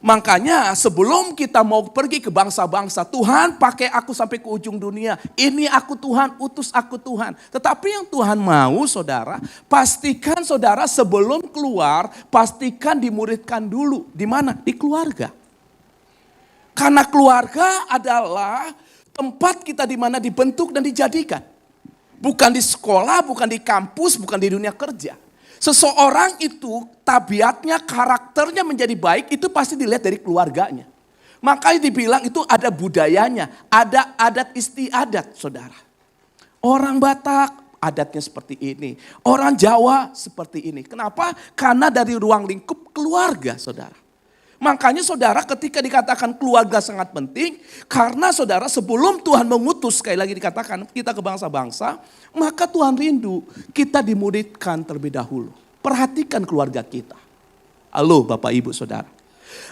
Makanya sebelum kita mau pergi ke bangsa-bangsa, Tuhan pakai aku sampai ke ujung dunia. Ini aku Tuhan, utus aku Tuhan. Tetapi yang Tuhan mau saudara, pastikan saudara sebelum keluar, pastikan dimuridkan dulu. Di mana? Di keluarga. Karena keluarga adalah tempat kita di mana dibentuk dan dijadikan. Bukan di sekolah, bukan di kampus, bukan di dunia kerja. Seseorang itu tabiatnya, karakternya menjadi baik itu pasti dilihat dari keluarganya. Makanya dibilang itu ada budayanya, ada adat istiadat saudara. Orang Batak adatnya seperti ini, orang Jawa seperti ini. Kenapa? Karena dari ruang lingkup keluarga saudara. Makanya saudara ketika dikatakan keluarga sangat penting, karena saudara sebelum Tuhan mengutus, sekali lagi dikatakan kita ke bangsa-bangsa, maka Tuhan rindu kita dimuridkan terlebih dahulu. Perhatikan keluarga kita. Halo Bapak Ibu Saudara.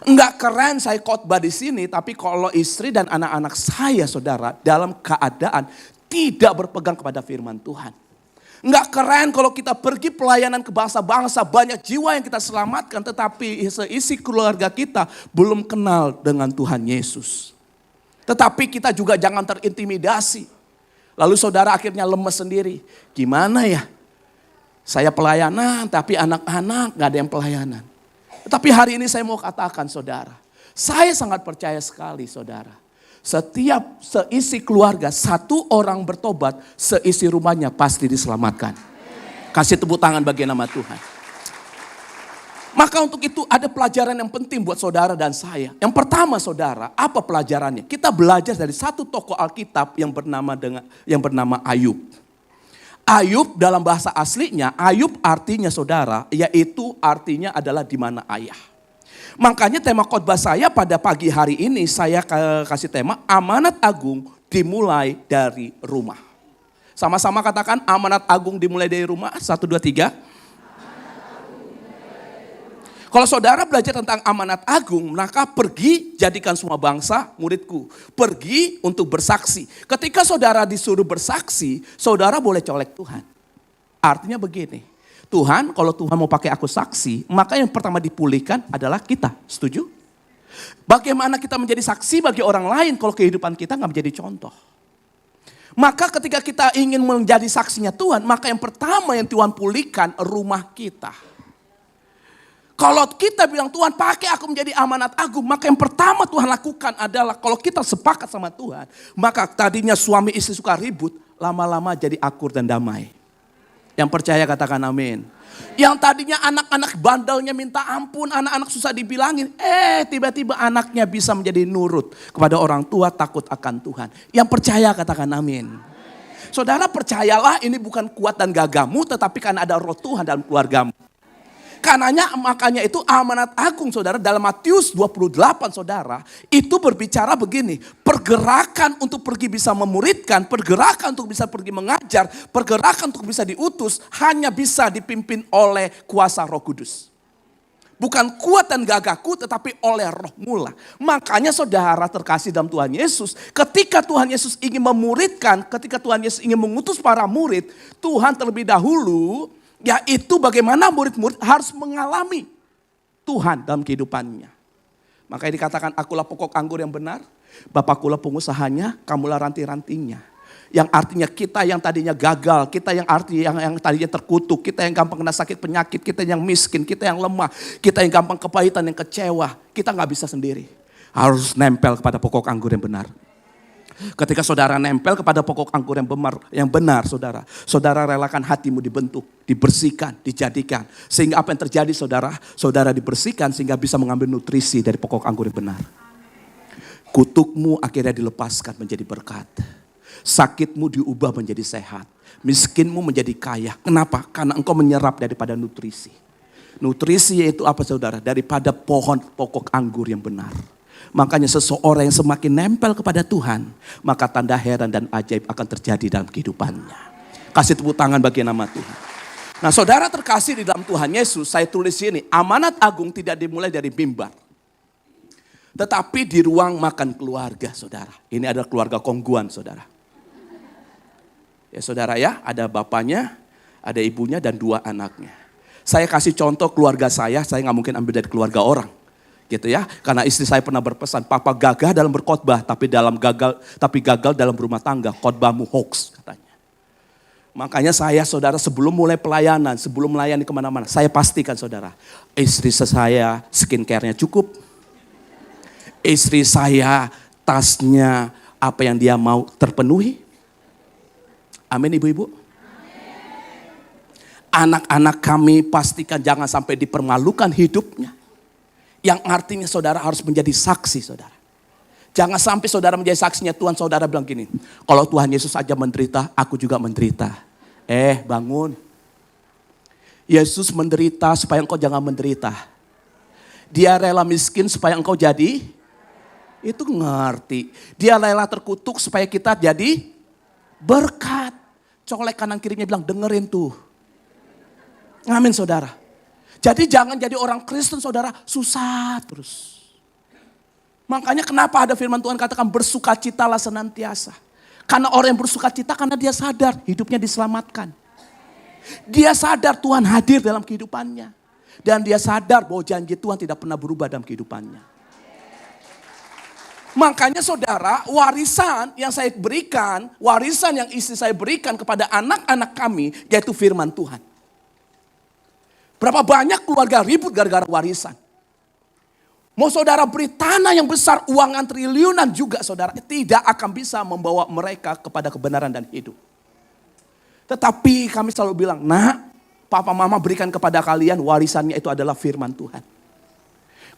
Enggak keren saya khotbah di sini, tapi kalau istri dan anak-anak saya saudara dalam keadaan tidak berpegang kepada firman Tuhan. Enggak keren kalau kita pergi pelayanan ke bangsa-bangsa, banyak jiwa yang kita selamatkan, tetapi seisi keluarga kita belum kenal dengan Tuhan Yesus. Tetapi kita juga jangan terintimidasi. Lalu saudara akhirnya lemes sendiri. Gimana ya? Saya pelayanan tapi anak-anak gak ada yang pelayanan. Tetapi hari ini saya mau katakan saudara, saya sangat percaya sekali saudara. Setiap seisi keluarga, satu orang bertobat, seisi rumahnya pasti diselamatkan. Kasih tepuk tangan bagi nama Tuhan. Maka untuk itu ada pelajaran yang penting buat saudara dan saya. Yang pertama saudara, apa pelajarannya? Kita belajar dari satu tokoh Alkitab yang bernama Ayub. Ayub dalam bahasa aslinya, Ayub artinya saudara, yaitu artinya adalah di mana ayah. Makanya tema khotbah saya pada pagi hari ini saya kasih tema amanat agung dimulai dari rumah. Sama-sama katakan amanat agung dimulai dari rumah. 1, 2, 3. Kalau saudara belajar tentang amanat agung, maka pergi jadikan semua bangsa muridku. Pergi untuk bersaksi. Ketika saudara disuruh bersaksi, saudara boleh colek Tuhan. Artinya begini. Tuhan, kalau Tuhan mau pakai aku saksi, maka yang pertama dipulihkan adalah kita. Setuju? Bagaimana kita menjadi saksi bagi orang lain kalau kehidupan kita nggak menjadi contoh? Maka ketika kita ingin menjadi saksinya Tuhan, maka yang pertama yang Tuhan pulihkan rumah kita. Kalau kita bilang Tuhan pakai aku menjadi amanat agung, maka yang pertama Tuhan lakukan adalah kalau kita sepakat sama Tuhan, maka tadinya suami istri suka ribut, lama-lama jadi akur dan damai. Yang percaya katakan amin. Yang tadinya anak-anak bandelnya minta ampun, anak-anak susah dibilangin. Tiba-tiba anaknya bisa menjadi nurut kepada orang tua, takut akan Tuhan. Yang percaya katakan amin. Saudara percayalah ini bukan kuat dan gagahmu, tetapi karena ada roh Tuhan dalam keluargamu. Makanya itu amanat agung saudara dalam Matius 28 saudara. Itu berbicara begini. Pergerakan untuk pergi bisa memuridkan. Pergerakan untuk bisa pergi mengajar. Pergerakan untuk bisa diutus. Hanya bisa dipimpin oleh kuasa Roh Kudus. Bukan kuat dan gagahku tetapi oleh roh mula. Makanya saudara terkasih dalam Tuhan Yesus. Ketika Tuhan Yesus ingin memuridkan. Ketika Tuhan Yesus ingin mengutus para murid. Tuhan terlebih dahulu yaitu bagaimana murid-murid harus mengalami Tuhan dalam kehidupannya. Makanya dikatakan akulah pokok anggur yang benar, Bapakkulah pengusahanya, kamulah ranting-rantingnya. Yang artinya kita yang tadinya gagal, kita yang tadinya terkutuk, kita yang gampang kena sakit penyakit, kita yang miskin, kita yang lemah, kita yang gampang kepahitan, yang kecewa, kita gak bisa sendiri. Harus nempel kepada pokok anggur yang benar. Ketika saudara nempel kepada pokok anggur yang benar, saudara relakan hatimu dibentuk, dibersihkan, dijadikan. Sehingga apa yang terjadi saudara dibersihkan sehingga bisa mengambil nutrisi dari pokok anggur yang benar. Kutukmu akhirnya dilepaskan menjadi berkat. Sakitmu diubah menjadi sehat. Miskinmu menjadi kaya. Kenapa? Karena engkau menyerap daripada nutrisi. Nutrisi yaitu apa saudara? Daripada pohon pokok anggur yang benar. Makanya seseorang yang semakin nempel kepada Tuhan, maka tanda heran dan ajaib akan terjadi dalam kehidupannya. Kasih tepuk tangan bagi nama Tuhan. Nah saudara terkasih di dalam Tuhan Yesus, saya tulis ini, amanat agung tidak dimulai dari mimbar. Tetapi di ruang makan keluarga saudara. Ini adalah keluarga kongguan saudara. Ya saudara ya, ada bapaknya, ada ibunya dan 2 anaknya. Saya kasih contoh keluarga saya gak mungkin ambil dari keluarga orang. Gitu ya, karena istri saya pernah berpesan, papa gagah dalam berkhotbah, tapi gagal dalam berumah tangga, khotbahmu hoax katanya. Makanya saya saudara sebelum mulai pelayanan, sebelum melayani kemana-mana, saya pastikan saudara, istri saya skincare-nya cukup, istri saya tasnya apa yang dia mau terpenuhi. Amin ibu-ibu. Anak-anak kami pastikan jangan sampai dipermalukan hidupnya. Yang artinya saudara harus menjadi saksi saudara. Jangan sampai saudara menjadi saksinya Tuhan, saudara bilang gini. Kalau Tuhan Yesus saja menderita, aku juga menderita. Bangun. Yesus menderita supaya engkau jangan menderita. Dia rela miskin supaya engkau jadi. Itu ngerti. Dia rela terkutuk supaya kita jadi berkat. Colek kanan kirinya bilang dengerin tuh. Amin saudara. Jadi jangan jadi orang Kristen saudara susah terus. Makanya kenapa ada firman Tuhan katakan bersukacitalah senantiasa. Karena orang yang bersukacita karena dia sadar hidupnya diselamatkan. Dia sadar Tuhan hadir dalam kehidupannya. Dan dia sadar bahwa janji Tuhan tidak pernah berubah dalam kehidupannya. Makanya saudara, warisan yang saya berikan, warisan yang istri saya berikan kepada anak-anak kami yaitu firman Tuhan. Berapa banyak keluarga ribut gara-gara warisan. Mau saudara beri tanah yang besar, uangan triliunan juga saudara. Tidak akan bisa membawa mereka kepada kebenaran dan hidup. Tetapi kami selalu bilang, nah papa mama berikan kepada kalian warisannya itu adalah firman Tuhan.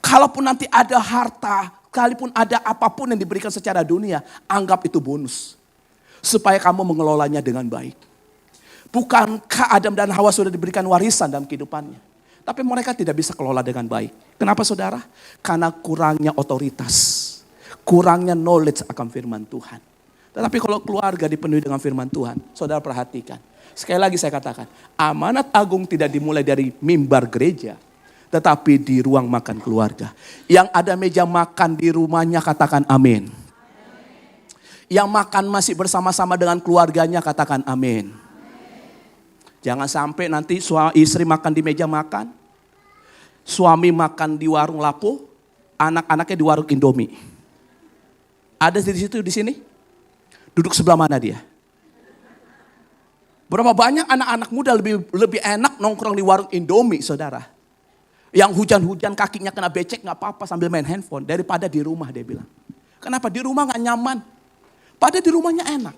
Kalaupun nanti ada harta, kalaupun ada apapun yang diberikan secara dunia, anggap itu bonus. Supaya kamu mengelolanya dengan baik. Bukankah Adam dan Hawa sudah diberikan warisan dalam kehidupannya? Tapi mereka tidak bisa kelola dengan baik. Kenapa saudara? Karena kurangnya otoritas. Kurangnya knowledge akan firman Tuhan. Tetapi kalau keluarga dipenuhi dengan firman Tuhan, saudara perhatikan. Sekali lagi saya katakan, amanat agung tidak dimulai dari mimbar gereja. Tetapi di ruang makan keluarga. Yang ada meja makan di rumahnya katakan amin. Yang makan masih bersama-sama dengan keluarganya katakan amin. Jangan sampai nanti istri makan di meja makan, suami makan di warung lapo, anak-anaknya di warung Indomie. Ada di situ di sini? Duduk sebelah mana dia? Berapa banyak anak-anak muda lebih enak nongkrong di warung Indomie, saudara? Yang hujan-hujan kakinya kena becek nggak apa-apa sambil main handphone daripada di rumah dia bilang. Kenapa di rumah nggak nyaman? Padahal di rumahnya enak.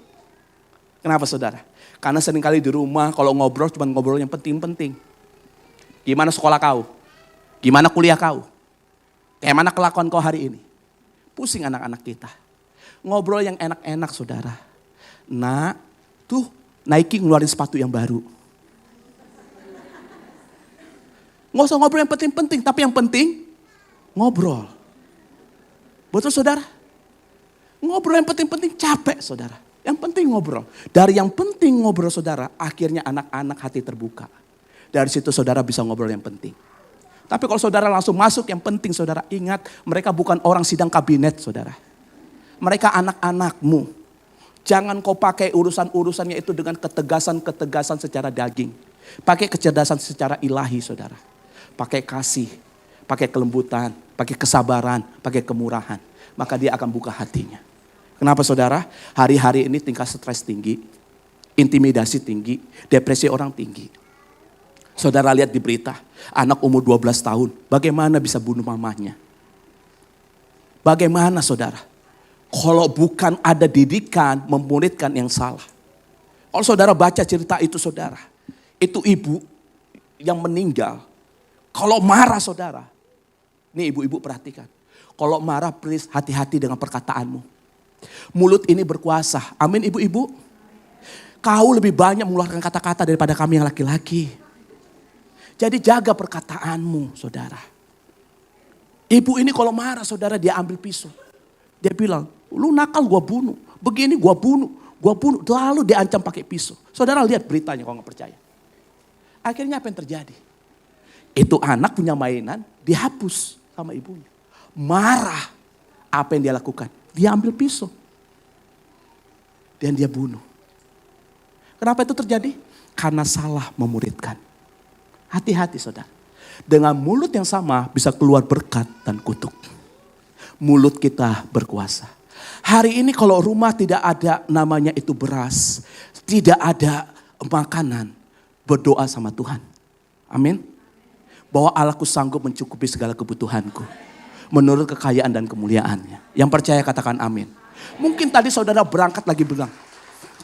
Kenapa saudara? Karena seringkali di rumah kalau ngobrol cuma ngobrol yang penting-penting. Gimana sekolah kau? Gimana kuliah kau? Kayak mana kelakuan kau hari ini? Pusing anak-anak kita. Ngobrol yang enak-enak saudara. Nah, tuh Nike ngeluarin sepatu yang baru. Nggak usah ngobrol yang penting-penting, tapi yang penting ngobrol. Betul saudara? Ngobrol yang penting-penting capek saudara. Yang penting ngobrol. Dari yang penting ngobrol saudara, akhirnya anak-anak hati terbuka. Dari situ saudara bisa ngobrol yang penting. Tapi kalau saudara langsung masuk yang penting saudara, ingat mereka bukan orang sidang kabinet saudara. Mereka anak-anakmu. Jangan kau pakai urusan-urusannya itu dengan ketegasan-ketegasan secara daging. Pakai kecerdasan secara ilahi saudara. Pakai kasih, pakai kelembutan, pakai kesabaran, pakai kemurahan. Maka dia akan buka hatinya. Kenapa saudara? Hari-hari ini tingkat stres tinggi, intimidasi tinggi, depresi orang tinggi. Saudara lihat di berita, anak umur 12 tahun, bagaimana bisa bunuh mamanya? Bagaimana saudara? Kalau bukan ada didikan, memuridkan yang salah. Kalau saudara baca cerita itu saudara, itu ibu yang meninggal. Kalau marah saudara, nih ibu-ibu perhatikan. Kalau marah please hati-hati dengan perkataanmu. Mulut ini berkuasa, amin ibu-ibu. Kau lebih banyak mengeluarkan kata-kata daripada kami yang laki-laki. Jadi jaga perkataanmu saudara. Ibu ini kalau marah saudara dia ambil pisau. Dia bilang, lu nakal gua bunuh. Begini gua bunuh. Lalu dia ancam pakai pisau. Saudara lihat beritanya kalau gak percaya. Akhirnya apa yang terjadi? Itu anak punya mainan dihapus sama ibunya. Marah. Apa yang dia lakukan? Dia ambil pisau. Dan dia bunuh. Kenapa itu terjadi? Karena salah memuridkan. Hati-hati saudara. Dengan mulut yang sama bisa keluar berkat dan kutuk. Mulut kita berkuasa. Hari ini kalau rumah tidak ada namanya itu beras. Tidak ada makanan. Berdoa sama Tuhan. Amin. Bahwa Allahku sanggup mencukupi segala kebutuhanku. Menurut kekayaan dan kemuliaannya. Yang percaya katakan amin. Mungkin tadi saudara berangkat lagi bilang,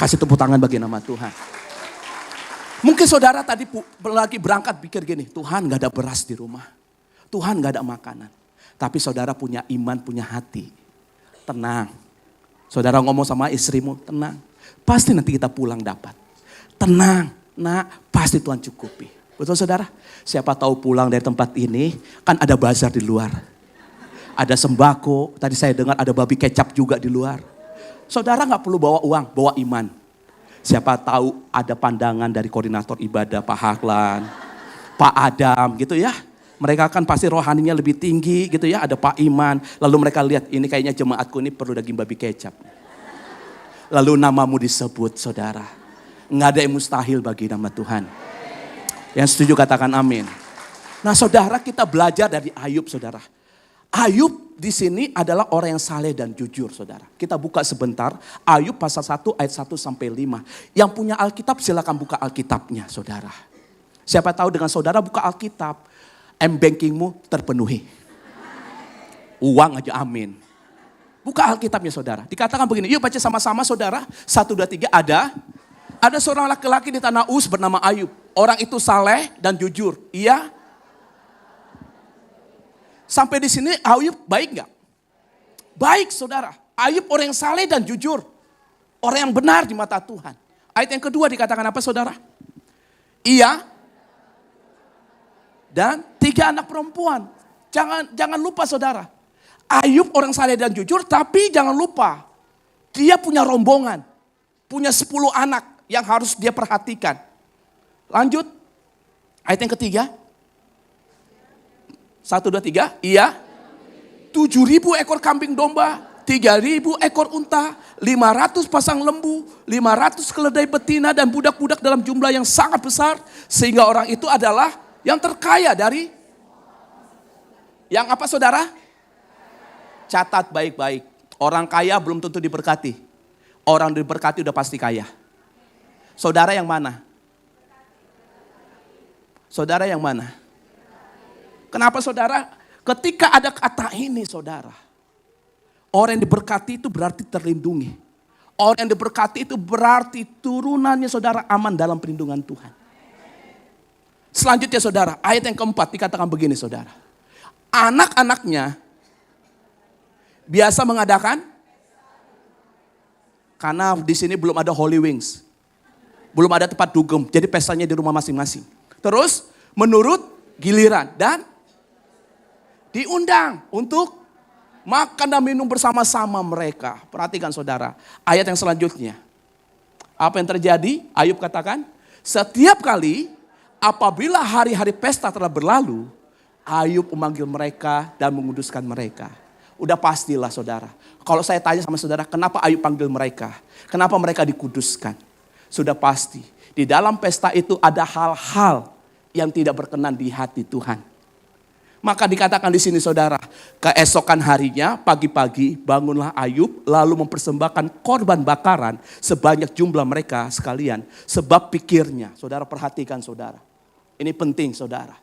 kasih tepuk tangan bagi nama Tuhan. Mungkin saudara tadi lagi berangkat pikir gini, Tuhan gak ada beras di rumah. Tuhan gak ada makanan. Tapi saudara punya iman, punya hati. Tenang. Saudara ngomong sama istrimu, tenang. Pasti nanti kita pulang dapat. Tenang, nak, pasti Tuhan cukupi. Betul saudara? Siapa tahu pulang dari tempat ini, kan ada bazar di luar. Ada sembako, tadi saya dengar ada babi kecap juga di luar. Saudara gak perlu bawa uang, bawa iman. Siapa tahu ada pandangan dari koordinator ibadah, Pak Haklan, Pak Adam gitu ya. Mereka kan pasti rohaninya lebih tinggi gitu ya, ada Pak Iman. Lalu mereka lihat ini kayaknya jemaatku ini perlu daging babi kecap. Lalu namamu disebut saudara. Nggak ada yang mustahil bagi nama Tuhan. Yang setuju katakan amin. Nah saudara kita belajar dari Ayub saudara. Ayub di sini adalah orang yang saleh dan jujur saudara. Kita buka sebentar Ayub pasal 1 ayat 1 sampai 5. Yang punya Alkitab silakan buka Alkitabnya saudara. Siapa tahu dengan saudara buka Alkitab, M-bankingmu terpenuhi. Uang aja amin. Buka Alkitabnya saudara. Dikatakan begini, yuk baca sama-sama saudara. 1, 2, 3 ada seorang laki-laki di tanah Uz bernama Ayub. Orang itu saleh dan jujur. Ia sampai di sini Ayub baik gak? Baik saudara. Ayub orang yang saleh dan jujur. Orang yang benar di mata Tuhan. Ayat yang kedua dikatakan apa saudara? Ia dan 3 anak perempuan. Jangan lupa saudara. Ayub orang saleh dan jujur, tapi jangan lupa. Dia punya rombongan. Punya 10 anak yang harus dia perhatikan. Lanjut. Ayat yang ketiga. 1, 2, 3. Ia 7.000 ekor kambing domba. 3.000 ekor unta. 500 pasang lembu. 500 keledai betina dan budak-budak dalam jumlah yang sangat besar. Sehingga orang itu adalah yang terkaya dari. Yang apa saudara? Catat baik-baik. Orang kaya belum tentu diberkati. Orang diberkati udah pasti kaya. Saudara yang mana? Saudara yang mana? Kenapa saudara? Ketika ada kata ini saudara. Orang yang diberkati itu berarti terlindungi. Orang yang diberkati itu berarti turunannya saudara aman dalam perlindungan Tuhan. Selanjutnya saudara, ayat yang keempat dikatakan begini saudara. Anak-anaknya biasa mengadakan, karena di sini belum ada Holy Wings. Belum ada tempat dugem, jadi pestanya di rumah masing-masing. Terus menurut giliran dan diundang untuk makan dan minum bersama-sama mereka. Perhatikan saudara, ayat yang selanjutnya. Apa yang terjadi? Ayub katakan, setiap kali apabila hari-hari pesta telah berlalu, Ayub memanggil mereka dan menguduskan mereka. Udah pastilah saudara. Kalau saya tanya sama saudara, kenapa Ayub panggil mereka? Kenapa mereka dikuduskan? Sudah pasti. Di dalam pesta itu ada hal-hal yang tidak berkenan di hati Tuhan. Maka dikatakan di sini saudara, keesokan harinya pagi-pagi bangunlah Ayub lalu mempersembahkan korban bakaran sebanyak jumlah mereka sekalian. Sebab pikirnya, saudara perhatikan saudara. Ini penting saudara.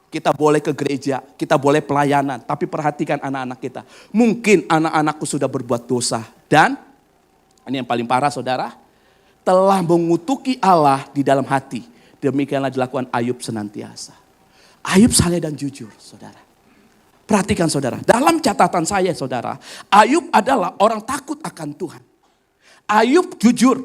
Kita boleh ke gereja, kita boleh pelayanan, tapi perhatikan anak-anak kita. Mungkin anak-anakku sudah berbuat dosa dan ini yang paling parah saudara, telah mengutuki Allah di dalam hati. Demikianlah dilakukan Ayub senantiasa. Ayub saleh dan jujur saudara. Perhatikan saudara, dalam catatan saya saudara, Ayub adalah orang takut akan Tuhan. Ayub jujur,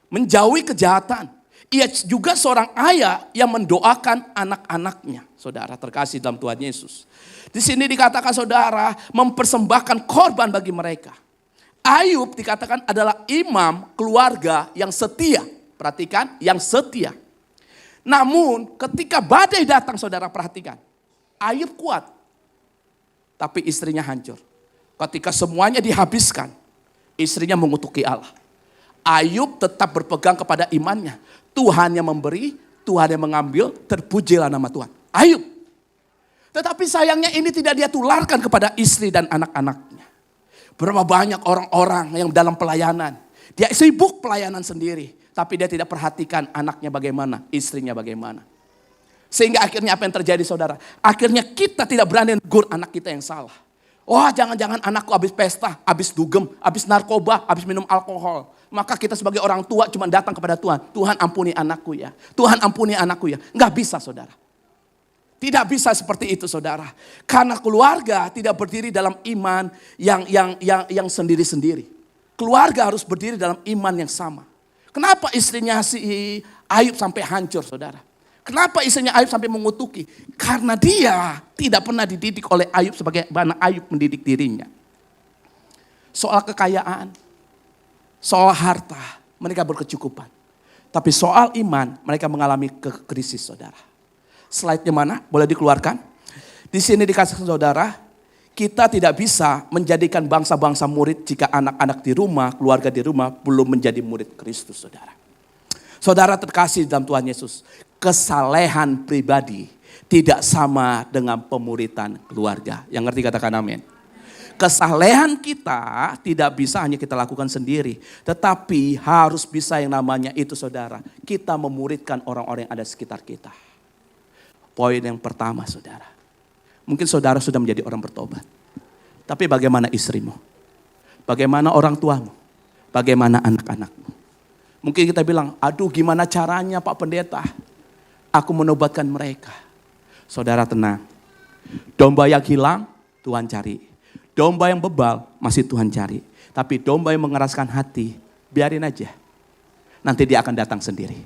menjauhi kejahatan. Ia juga seorang ayah yang mendoakan anak-anaknya. Saudara terkasih dalam Tuhan Yesus. Di sini dikatakan saudara mempersembahkan korban bagi mereka. Ayub dikatakan adalah imam keluarga yang setia. Perhatikan, yang setia. Namun ketika badai datang saudara perhatikan. Ayub kuat. Tapi istrinya hancur. Ketika semuanya dihabiskan. Istrinya mengutuki Allah. Ayub tetap berpegang kepada imannya. Tuhan yang memberi, Tuhan yang mengambil, terpujilah nama Tuhan. Ayub. Tetapi sayangnya ini tidak dia tularkan kepada istri dan anak-anaknya. Berapa banyak orang-orang yang dalam pelayanan. Dia sibuk pelayanan sendiri. Tapi dia tidak perhatikan anaknya bagaimana, istrinya bagaimana. Sehingga akhirnya apa yang terjadi saudara? Akhirnya kita tidak berani menegur anak kita yang salah. Wah jangan-jangan anakku habis pesta, habis dugem, habis narkoba, habis minum alkohol. Maka kita sebagai orang tua cuma datang kepada Tuhan. Tuhan ampuni anakku ya. Tuhan ampuni anakku ya. Enggak bisa saudara. Tidak bisa seperti itu saudara. Karena keluarga tidak berdiri dalam iman yang sendiri-sendiri. Keluarga harus berdiri dalam iman yang sama. Kenapa istrinya si Ayub sampai hancur saudara? Kenapa istrinya Ayub sampai mengutuki? Karena dia tidak pernah dididik oleh Ayub sebagaimana Ayub mendidik dirinya. Soal kekayaan, soal harta, mereka berkecukupan. Tapi soal iman, mereka mengalami krisis saudara. Slide-nya mana? Boleh dikeluarkan? Di sini dikasih saudara, kita tidak bisa menjadikan bangsa-bangsa murid jika anak-anak di rumah, keluarga di rumah belum menjadi murid Kristus saudara. Saudara terkasih dalam Tuhan Yesus, kesalehan pribadi tidak sama dengan pemuritan keluarga. Yang ngerti katakan amin. Kesalehan kita tidak bisa hanya kita lakukan sendiri. Tetapi harus bisa yang namanya itu saudara. Kita memuridkan orang-orang yang ada sekitar kita. Poin yang pertama saudara. Mungkin saudara sudah menjadi orang bertobat. Tapi bagaimana istrimu? Bagaimana orang tuamu? Bagaimana anak-anakmu? Mungkin kita bilang, aduh gimana caranya Pak Pendeta? Aku menobatkan mereka. Saudara tenang. Domba yang hilang, Tuhan cari. Domba yang bebal, masih Tuhan cari. Tapi domba yang mengeraskan hati, biarin aja. Nanti dia akan datang sendiri.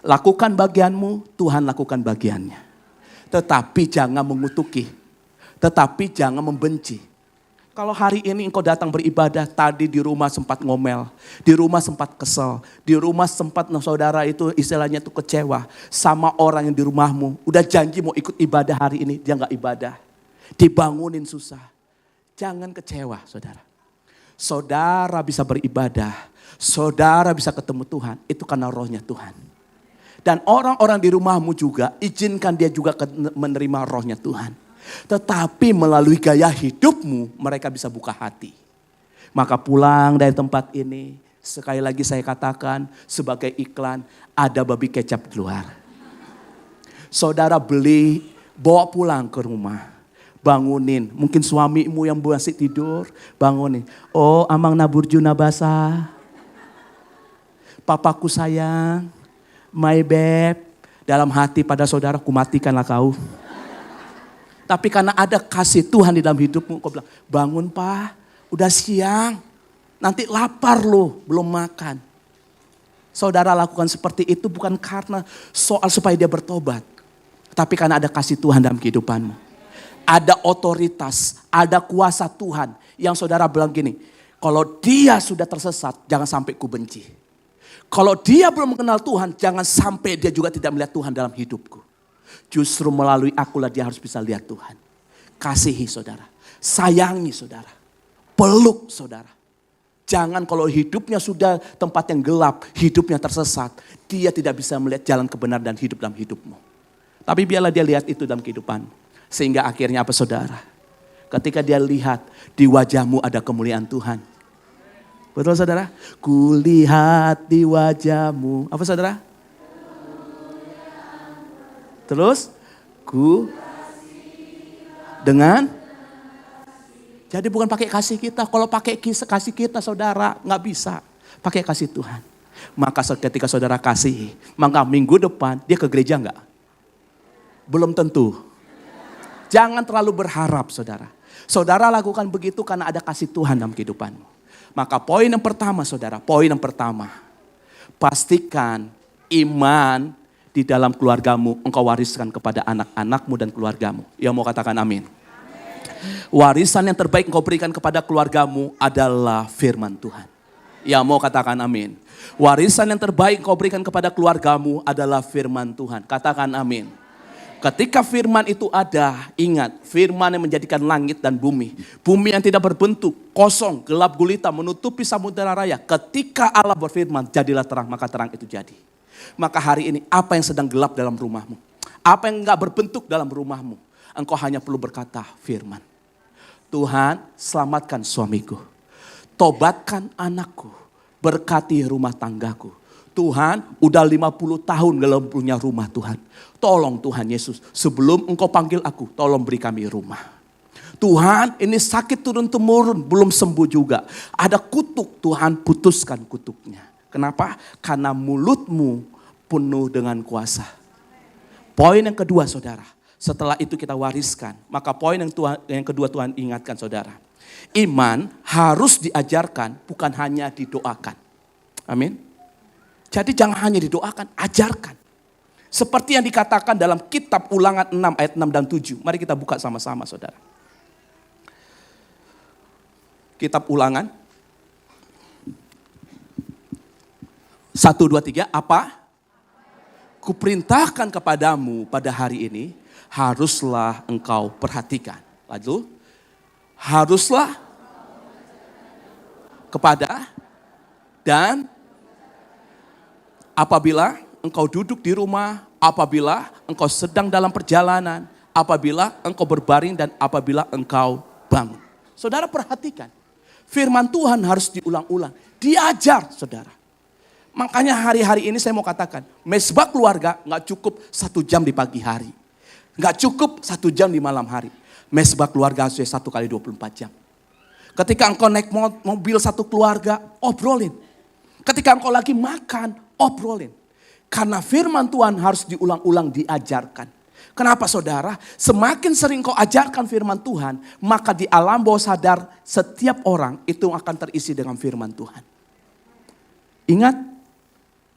Lakukan bagianmu, Tuhan lakukan bagiannya. Tetapi jangan mengutuki. Tetapi jangan membenci. Kalau hari ini engkau datang beribadah, tadi di rumah sempat ngomel, di rumah sempat kesel, di rumah sempat saudara itu istilahnya itu kecewa sama orang yang di rumahmu. Udah janji mau ikut ibadah hari ini, dia gak ibadah. Dibangunin susah. Jangan kecewa saudara. Saudara bisa beribadah, saudara bisa ketemu Tuhan, itu karena rohnya Tuhan. Dan orang-orang di rumahmu juga, izinkan dia juga menerima rohnya Tuhan. Tetapi melalui gaya hidupmu mereka bisa buka hati. Maka pulang dari tempat ini, sekali lagi saya katakan sebagai iklan, ada babi kecap di luar. Saudara beli, bawa pulang ke rumah. bangunin. Mungkin suamimu yang masih tidur, bangunin. Oh, amang naburju nabasa. Papaku sayang, my babe. Dalam hati pada saudara, kumatikanlah kau. Tapi karena ada kasih Tuhan di dalam hidupmu, kau bilang, bangun pak, udah siang. Nanti lapar loh, belum makan. Saudara lakukan seperti itu bukan karena soal supaya dia bertobat. Tapi karena ada kasih Tuhan dalam kehidupanmu. Ada otoritas, ada kuasa Tuhan. Yang saudara bilang gini, kalau dia sudah tersesat, jangan sampai ku benci. Kalau dia belum mengenal Tuhan, jangan sampai dia juga tidak melihat Tuhan dalam hidupku. Justru melalui akulah dia harus bisa lihat Tuhan. Kasihi saudara, sayangi saudara, peluk saudara. Jangan kalau hidupnya sudah tempat yang gelap, hidupnya tersesat, dia tidak bisa melihat jalan kebenaran dan hidup dalam hidupmu. Tapi biarlah dia lihat itu dalam kehidupan. Sehingga akhirnya apa saudara? Ketika dia lihat di wajahmu ada kemuliaan Tuhan. Betul saudara? Kulihat di wajahmu. Apa saudara? Terus? Dengan? Jadi bukan pakai kasih kita. Kalau pakai kasih kita saudara, nggak bisa. Pakai kasih Tuhan. Maka ketika saudara kasih, maka minggu depan dia ke gereja nggak? Belum tentu. Jangan terlalu berharap saudara. Saudara lakukan begitu karena ada kasih Tuhan dalam kehidupanmu. Maka poin yang pertama saudara, poin yang pertama. Pastikan iman di dalam keluargamu engkau wariskan kepada anak-anakmu dan keluargamu. Yang mau katakan amin. Warisan yang terbaik engkau berikan kepada keluargamu adalah firman Tuhan. Yang mau katakan amin. Warisan yang terbaik engkau berikan kepada keluargamu adalah firman Tuhan. Katakan amin. Ketika firman itu ada, ingat firman yang menjadikan langit dan bumi. Bumi yang tidak berbentuk, kosong, gelap gulita, menutupi samudera raya. Ketika Allah berfirman, jadilah terang, maka terang itu jadi. Maka hari ini apa yang sedang gelap dalam rumahmu? Apa yang enggak berbentuk dalam rumahmu? Engkau hanya perlu berkata firman. Tuhan selamatkan suamiku. Tobatkan anakku. Berkati rumah tanggaku. Tuhan udah 50 tahun dalam punya rumah Tuhan. Tolong Tuhan Yesus, sebelum engkau panggil aku, tolong beri kami rumah. Tuhan ini sakit turun-temurun, belum sembuh juga. Ada kutuk, Tuhan putuskan kutuknya. Kenapa? Karena mulutmu penuh dengan kuasa. Poin yang kedua saudara, setelah itu kita wariskan. Maka poin yang kedua Tuhan ingatkan saudara. Iman harus diajarkan, bukan hanya didoakan. Amin. Jadi jangan hanya didoakan, ajarkan. Seperti yang dikatakan dalam kitab Ulangan 6 ayat 6 dan 7. Mari kita buka sama-sama saudara. Kitab Ulangan 1, 2, 3. Apa? Kuperintahkan kepadamu pada hari ini, haruslah engkau perhatikan. Lalu, haruslah kepada dan apabila engkau duduk di rumah, apabila engkau sedang dalam perjalanan, apabila engkau berbaring dan apabila engkau bangun. Saudara perhatikan, firman Tuhan harus diulang-ulang, diajar saudara. Makanya hari-hari ini saya mau katakan, mesbah keluarga gak cukup 1 jam di pagi hari. Gak cukup 1 jam di malam hari. Mesbah keluarga harus 1 kali 24 jam. Ketika engkau naik mobil satu keluarga, obrolin. Ketika engkau lagi makan, obrolin. Karena firman Tuhan harus diulang-ulang diajarkan. Kenapa saudara? Semakin sering kau ajarkan firman Tuhan, maka di alam bawah sadar setiap orang itu akan terisi dengan firman Tuhan. Ingat,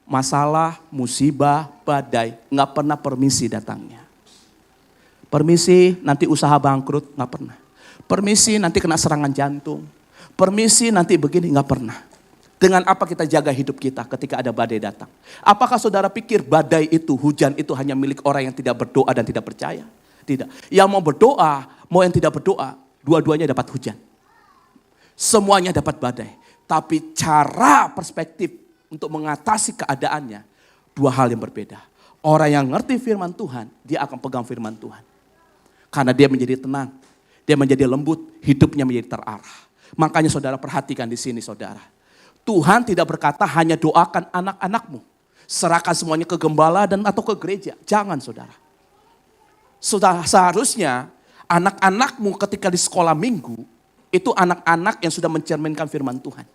masalah, musibah, badai, gak pernah permisi datangnya. Permisi nanti usaha bangkrut, gak pernah. Permisi nanti kena serangan jantung. Permisi nanti begini, gak pernah. Dengan apa kita jaga hidup kita ketika ada badai datang? Apakah saudara pikir badai itu, hujan itu hanya milik orang yang tidak berdoa dan tidak percaya? Tidak. Yang mau berdoa, mau yang tidak berdoa, dua-duanya dapat hujan. Semuanya dapat badai. Tapi cara perspektif untuk mengatasi keadaannya, dua hal yang berbeda. Orang yang ngerti firman Tuhan, dia akan pegang firman Tuhan. Karena dia menjadi tenang, dia menjadi lembut, hidupnya menjadi terarah. Makanya saudara perhatikan di sini saudara. Tuhan tidak berkata hanya doakan anak-anakmu. Serahkan semuanya ke gembala dan atau ke gereja. Jangan saudara. Seharusnya Anak-anakmu ketika di sekolah minggu, itu anak-anak yang sudah mencerminkan firman Tuhan.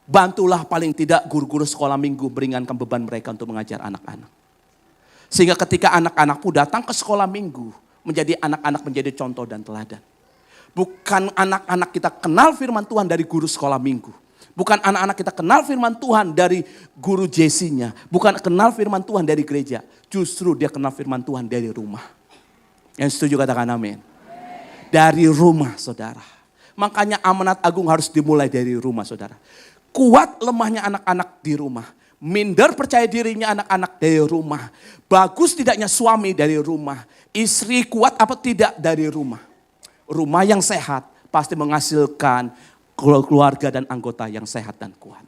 Bantulah paling tidak guru-guru sekolah minggu meringankan beban mereka untuk mengajar anak-anak. Sehingga ketika anak-anakmu datang ke sekolah minggu, menjadi anak-anak menjadi contoh dan teladan. Bukan anak-anak kita kenal firman Tuhan dari guru sekolah minggu. Bukan anak-anak kita kenal firman Tuhan dari guru JC-nya. Bukan kenal firman Tuhan dari gereja. Justru dia kenal firman Tuhan dari rumah. Yang setuju katakan amin. Dari rumah saudara. Makanya amanat agung harus dimulai dari rumah saudara. Kuat lemahnya anak-anak di rumah. Minder percaya dirinya anak-anak dari rumah. Bagus tidaknya suami dari rumah. Istri kuat apa tidak dari rumah. Rumah yang sehat pasti menghasilkan keluarga dan anggota yang sehat dan kuat.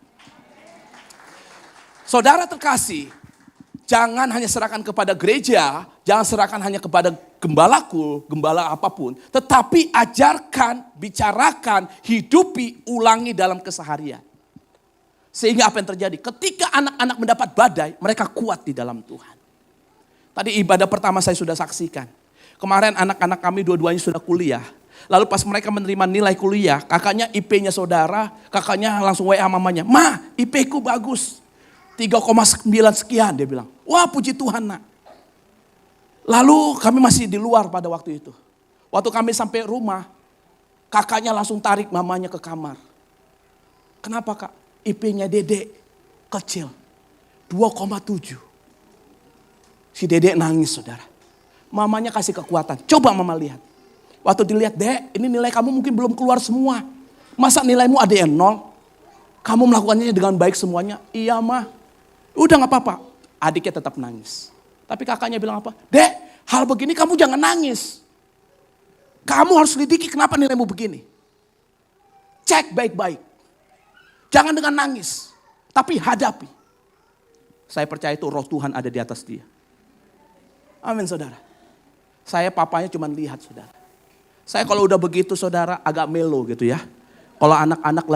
Saudara terkasih, jangan hanya serahkan kepada gereja, jangan serahkan hanya kepada gembalaku, gembala apapun. Tetapi ajarkan, bicarakan, hidupi, ulangi dalam keseharian. Sehingga apa yang terjadi? Ketika anak-anak mendapat badai, mereka kuat di dalam Tuhan. Tadi ibadah pertama saya sudah saksikan. Kemarin anak-anak kami dua-duanya sudah kuliah. Lalu pas mereka menerima nilai kuliah, kakaknya IP-nya saudara, kakaknya langsung WA mamanya. Ma, IP-ku bagus. 3,9 sekian dia bilang. Wah puji Tuhan nak. Lalu kami masih di luar pada waktu itu. Waktu kami sampai rumah, kakaknya langsung tarik mamanya ke kamar. Kenapa kak? IP-nya Dedek kecil. 2,7. Si Dedek nangis saudara. Mamanya kasih kekuatan. Coba mama lihat. Waktu dilihat, Dek, ini nilai kamu mungkin belum keluar semua. Masa nilaimu ada yang 0? Kamu melakukannya dengan baik semuanya? Iya mah. Udah gak apa-apa. Adiknya tetap nangis. Tapi kakaknya bilang apa? Dek, hal begini kamu jangan nangis. Kamu harus lidiki kenapa nilaimu begini. Cek baik-baik. Jangan dengan nangis. Tapi hadapi. Saya percaya itu roh Tuhan ada di atas dia. Amin saudara. Saya papanya cuma lihat saudara. Saya kalau udah begitu saudara agak melo gitu ya. Kalau anak-anak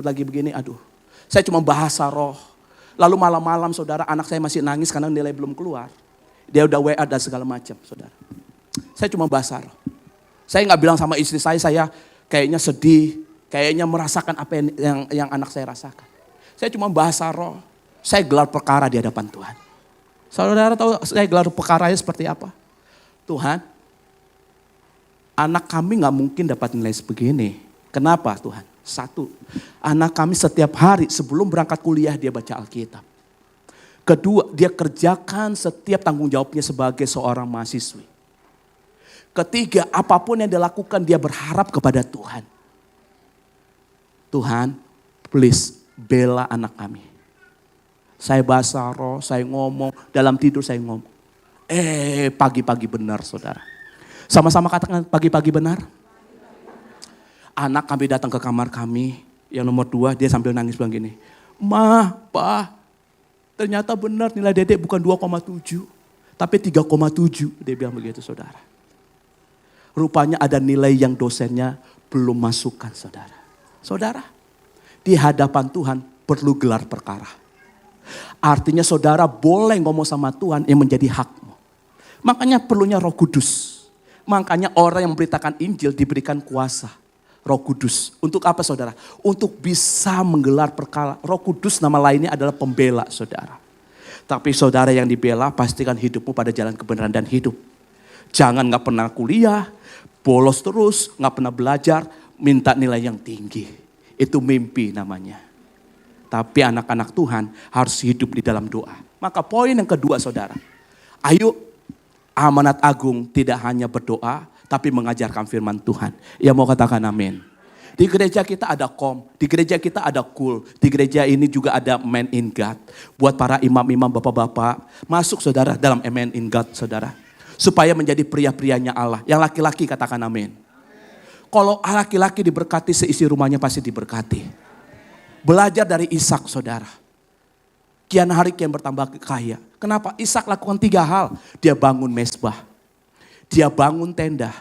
lagi begini aduh. Saya cuma bahasa roh. Lalu malam-malam saudara anak saya masih nangis karena nilai belum keluar. Dia udah WA dan segala macam saudara. Saya cuma bahasa roh. Saya gak bilang sama istri saya kayaknya sedih. Kayaknya merasakan apa yang anak saya rasakan. Saya cuma bahasa roh. Saya gelar perkara di hadapan Tuhan. Saudara tahu saya gelar perkaranya seperti apa? Tuhan, anak kami gak mungkin dapat nilai sebegini. Kenapa Tuhan? 1, anak kami setiap hari sebelum berangkat kuliah dia baca Alkitab. 2, dia kerjakan setiap tanggung jawabnya sebagai seorang mahasiswi. 3, apapun yang dilakukan dia berharap kepada Tuhan. Tuhan, please bela anak kami. Saya bahasa roh, saya ngomong, dalam tidur saya ngomong. Pagi-pagi benar saudara. Sama-sama katakan pagi-pagi benar. Anak kami datang ke kamar kami, yang nomor 2 dia sambil nangis bilang gini. Ma, Pa, ternyata benar nilai Dedek bukan 2,7, tapi 3,7. Dia bilang begitu saudara. Rupanya ada nilai yang dosennya belum masukkan saudara. Saudara, di hadapan Tuhan perlu gelar perkara. Artinya saudara boleh ngomong sama Tuhan yang menjadi hakmu. Makanya perlunya Roh Kudus. Makanya orang yang memberitakan Injil diberikan kuasa Roh Kudus. Untuk apa saudara? Untuk bisa menggelar perkara. Roh Kudus nama lainnya adalah pembela saudara. Tapi saudara yang dibela pastikan hidupmu pada jalan kebenaran dan hidup. Jangan gak pernah kuliah, bolos terus, gak pernah belajar, minta nilai yang tinggi. Itu mimpi namanya. Tapi anak-anak Tuhan harus hidup di dalam doa. Maka poin yang kedua saudara. Ayo amanat agung tidak hanya berdoa, tapi mengajarkan firman Tuhan. Ya mau katakan amin. Di gereja kita ada di gereja kita ada di gereja ini juga ada Man in God. Buat para imam-imam bapak-bapak, masuk saudara dalam Man in God saudara. Supaya menjadi pria-prianya Allah. Yang laki-laki katakan amin. Kalau laki-laki diberkati seisi rumahnya pasti diberkati. Belajar dari Ishak saudara. Kian hari kian bertambah kaya. Kenapa? Ishak lakukan 3 hal. Dia bangun mezbah. Dia bangun tenda.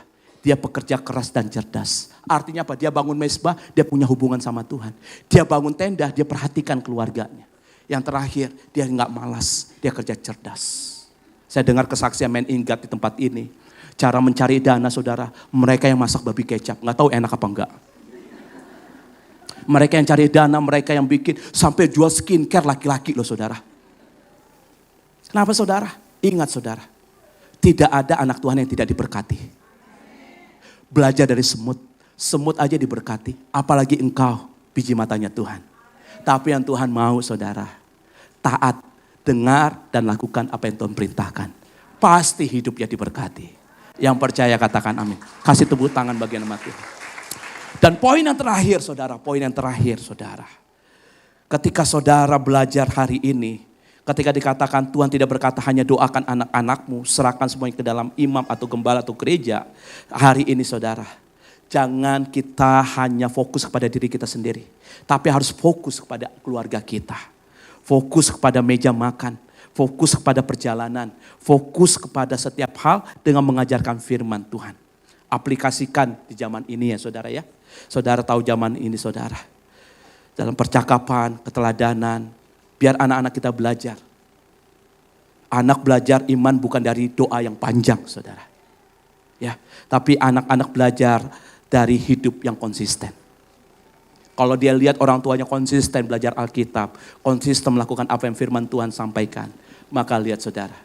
Dia pekerja keras dan cerdas. Artinya apa? Dia bangun mezbah, dia punya hubungan sama Tuhan. Dia bangun tenda, dia perhatikan keluarganya. Yang terakhir, dia gak malas, dia kerja cerdas. Saya dengar kesaksian Man in God di tempat ini. Cara mencari dana saudara, mereka yang masak babi kecap, nggak tahu enak apa enggak. Mereka yang cari dana, mereka yang bikin sampai jual skincare laki-laki loh saudara. Kenapa saudara? Ingat saudara, tidak ada anak Tuhan yang tidak diberkati. Belajar dari semut, semut aja diberkati, apalagi engkau biji matanya Tuhan. Tapi yang Tuhan mau saudara, taat, dengar dan lakukan apa yang Tuhan perintahkan. Pasti hidupnya diberkati. Yang percaya katakan amin. Kasih tepuk tangan bagi nama Tuhan. Dan poin yang terakhir saudara, ketika saudara belajar hari ini, ketika dikatakan Tuhan tidak berkata hanya doakan anak-anakmu, serahkan semuanya ke dalam imam atau gembala atau gereja. Hari ini saudara, jangan kita hanya fokus kepada diri kita sendiri. Tapi harus fokus kepada keluarga kita. Fokus kepada meja makan, fokus kepada perjalanan, fokus kepada setiap hal dengan mengajarkan firman Tuhan. Aplikasikan di zaman ini ya saudara ya. Saudara tahu zaman ini saudara. Dalam percakapan, keteladanan, biar anak-anak kita belajar. Anak belajar iman bukan dari doa yang panjang saudara. Ya, tapi anak-anak belajar dari hidup yang konsisten. Kalau dia lihat orang tuanya konsisten belajar Alkitab, konsisten melakukan apa yang firman Tuhan sampaikan, maka lihat saudara,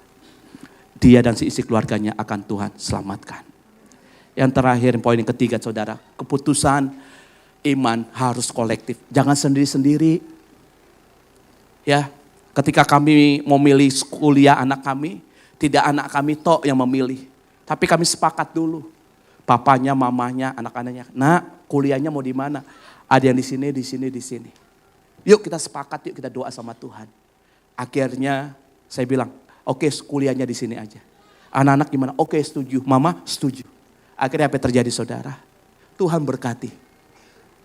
dia dan seisi keluarganya akan Tuhan selamatkan. Yang terakhir, poin yang ketiga saudara, keputusan iman harus kolektif. Jangan sendiri-sendiri. Ya, ketika kami memilih kuliah anak kami, tidak anak kami tok yang memilih. Tapi kami sepakat dulu. Papanya, mamanya, anak-anaknya. Nak, kuliahnya mau di mana? Ada yang di sini, di sini, di sini. Yuk kita sepakat, yuk kita doa sama Tuhan. Akhirnya saya bilang, oke, kuliahnya di sini aja. Anak-anak gimana? Oke, setuju. Mama setuju. Akhirnya apa yang terjadi saudara? Tuhan berkati.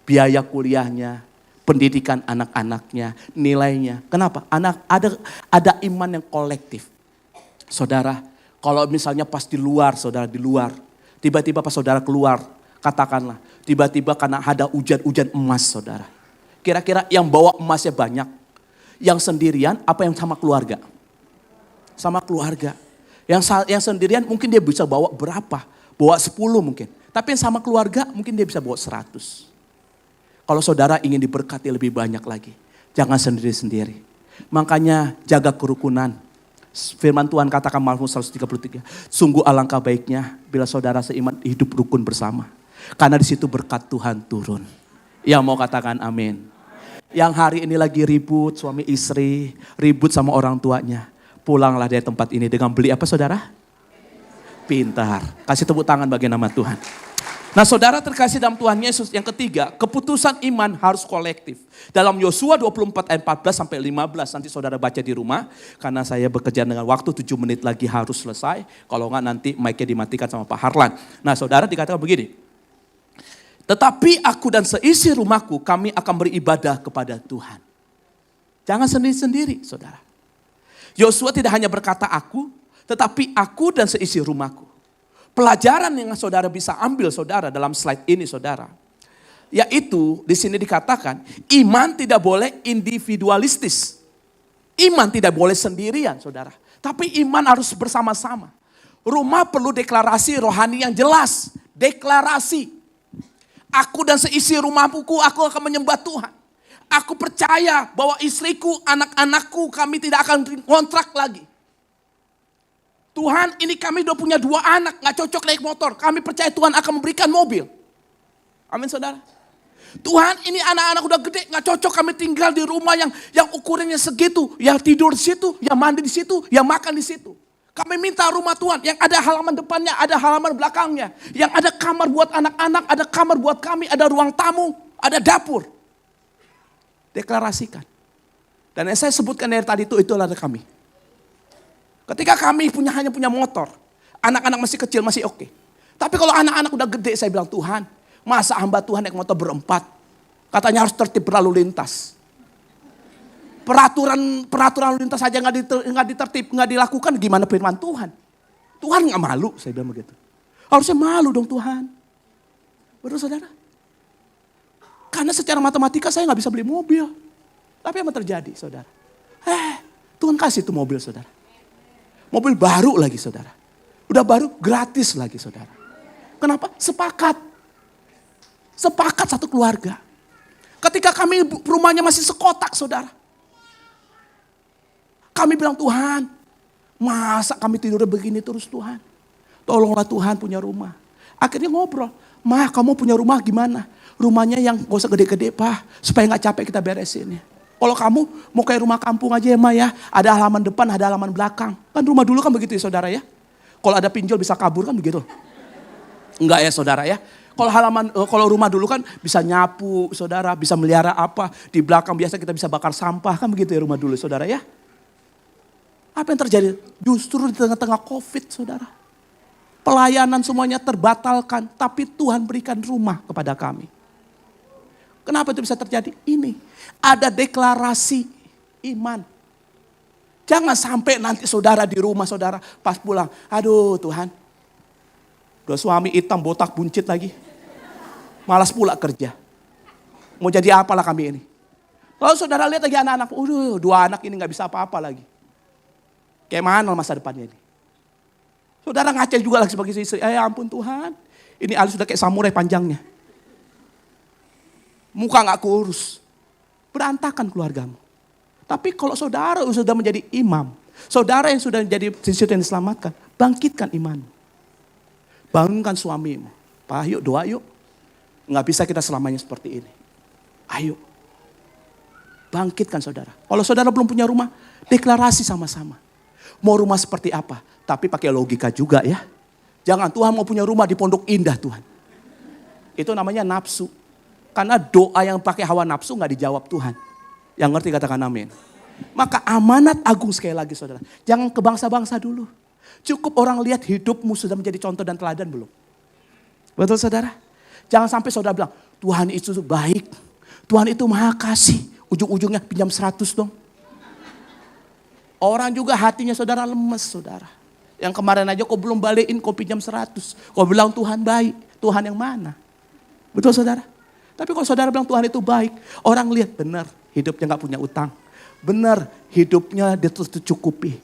Biaya kuliahnya, pendidikan anak-anaknya, nilainya. Kenapa? Ada iman yang kolektif. Saudara, kalau misalnya pas di luar, saudara di luar. Tiba-tiba pas saudara keluar, katakanlah. Tiba-tiba karena ada hujan emas saudara. Kira-kira yang bawa emasnya banyak. Yang sendirian apa yang sama keluarga? Sama keluarga. Yang sendirian mungkin dia bisa bawa berapa? Bawa 10 mungkin. Tapi yang sama keluarga mungkin dia bisa bawa 100. Kalau saudara ingin diberkati lebih banyak lagi, jangan sendiri-sendiri. Makanya jaga kerukunan. Firman Tuhan katakan Mazmur 133. Sungguh alangkah baiknya bila saudara seiman hidup rukun bersama. Karena di situ berkat Tuhan turun. Yang mau katakan amin. Yang hari ini lagi ribut suami istri, ribut sama orang tuanya. Pulanglah dari tempat ini dengan beli apa saudara? Pintar. Kasih tepuk tangan bagi nama Tuhan. Nah saudara terkasih dalam Tuhan Yesus, yang ketiga, keputusan iman harus kolektif. Dalam Yosua 24 ayat 14 sampai 15, nanti saudara baca di rumah. Karena saya bekerja dengan waktu 7 menit lagi harus selesai. Kalau enggak nanti mic-nya dimatikan sama Pak Harlan. Nah saudara dikatakan begini. Tetapi aku dan seisi rumahku kami akan beribadah kepada Tuhan. Jangan sendiri-sendiri saudara. Yosua tidak hanya berkata aku, tetapi aku dan seisi rumahku. Pelajaran yang saudara bisa ambil saudara dalam slide ini saudara. Yaitu di sini dikatakan iman tidak boleh individualistis. Iman tidak boleh sendirian saudara. Tapi iman harus bersama-sama. Rumah perlu deklarasi rohani yang jelas. Deklarasi. Aku dan seisi rumahku aku akan menyembah Tuhan. Aku percaya bahwa istriku, anak-anakku kami tidak akan kontrak lagi. Tuhan ini kami udah punya 2 anak, gak cocok naik motor. Kami percaya Tuhan akan memberikan mobil. Amin saudara. Tuhan ini anak-anak udah gede, gak cocok kami tinggal di rumah yang ukurannya segitu. Yang tidur di situ, yang mandi di situ, yang makan di situ. Kami minta rumah Tuhan yang ada halaman depannya, ada halaman belakangnya. Yang ada kamar buat anak-anak, ada kamar buat kami, ada ruang tamu, ada dapur. Deklarasikan. Dan yang saya sebutkan dari tadi itu adalah kami. Ketika kami hanya punya motor, anak-anak masih kecil masih oke. Tapi kalau anak-anak udah gede saya bilang Tuhan, masa hamba Tuhan naik motor berempat? Katanya harus tertib berlalu lintas. Peraturan lalu lintas saja nggak ditertib, nggak dilakukan, gimana firman Tuhan? Tuhan nggak malu, saya bilang begitu. Harusnya malu dong Tuhan. Betul saudara? Karena secara matematika saya nggak bisa beli mobil. Tapi apa terjadi saudara? Tuhan kasih itu mobil saudara. Mobil baru lagi saudara. Udah baru gratis lagi saudara. Kenapa? Sepakat. Sepakat satu keluarga. Ketika kami rumahnya masih sekotak saudara. Kami bilang, Tuhan, masa kami tidurnya begini terus Tuhan? Tolonglah Tuhan punya rumah. Akhirnya ngobrol, Mah kamu punya rumah gimana? Rumahnya yang gak usah gede-gede Pak, supaya gak capek kita beresin ya. Kalau kamu mau kayak rumah kampung aja ya Mah ya, ada halaman depan, ada halaman belakang. Kan rumah dulu kan begitu ya saudara ya. Kalau ada pinjol bisa kabur kan begitu. Enggak ya saudara ya. Kalau rumah dulu kan bisa nyapu saudara, bisa melihara apa. Di belakang biasa kita bisa bakar sampah kan begitu ya rumah dulu saudara ya. Apa yang terjadi? Justru di tengah-tengah COVID saudara. Pelayanan semuanya terbatalkan, tapi Tuhan berikan rumah kepada kami. Kenapa itu bisa terjadi? Ini, ada deklarasi iman. Jangan sampai nanti saudara di rumah saudara pas pulang, aduh Tuhan, udah suami hitam botak buncit lagi. Malas pula kerja. Mau jadi apalah kami ini. Lalu saudara lihat lagi anak-anak, dua anak ini gak bisa apa-apa lagi. Kayak mana masa depannya ini? Saudara ngaceng juga lagi sebagai istri. Ya ampun Tuhan. Ini alis sudah kayak samurai panjangnya. Muka gak kurus. Berantakan keluargamu. Tapi kalau saudara sudah menjadi imam. Saudara yang sudah menjadi sesuatu yang diselamatkan. Bangkitkan iman. Bangunkan suamimu. Pak yuk doa yuk. Gak bisa kita selamanya seperti ini. Ayo. Bangkitkan saudara. Kalau saudara belum punya rumah. Deklarasi sama-sama. Mau rumah seperti apa? Tapi pakai logika juga ya. Jangan Tuhan mau punya rumah di Pondok Indah Tuhan. Itu namanya nafsu. Karena doa yang pakai hawa nafsu gak dijawab Tuhan. Yang ngerti katakan amin. Maka amanat agung sekali lagi saudara. Jangan ke bangsa-bangsa dulu. Cukup orang lihat hidupmu sudah menjadi contoh dan teladan belum? Betul saudara? Jangan sampai saudara bilang, Tuhan itu baik. Tuhan itu maha kasih. Ujung-ujungnya pinjam 100 dong. Orang juga hatinya saudara lemes saudara. Yang kemarin aja kau belum balikin kau pinjam 100. Kau bilang Tuhan baik. Tuhan yang mana? Betul saudara? Tapi kalau saudara bilang Tuhan itu baik. Orang lihat benar hidupnya gak punya utang. Benar hidupnya dia terus tercukupi.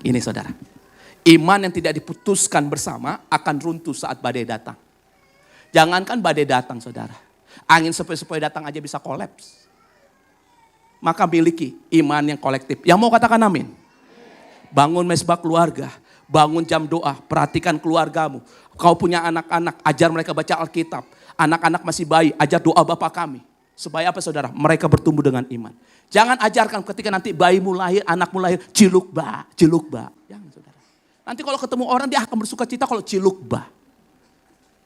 Ini saudara. Iman yang tidak diputuskan bersama akan runtuh saat badai datang. Jangankan badai datang saudara. Angin sepoi-sepoi datang aja bisa kolaps. Maka miliki iman yang kolektif. Yang mau katakan amin? Bangun mesbah keluarga. Bangun jam doa. Perhatikan keluargamu. Kau punya anak-anak. Ajar mereka baca Alkitab. Anak-anak masih bayi. Ajar doa Bapa kami. Supaya apa saudara? Mereka bertumbuh dengan iman. Jangan ajarkan ketika nanti bayimu lahir, anakmu lahir. Ciluk ba. Jangan saudara. Nanti kalau ketemu orang dia akan bersuka cita kalau ciluk ba.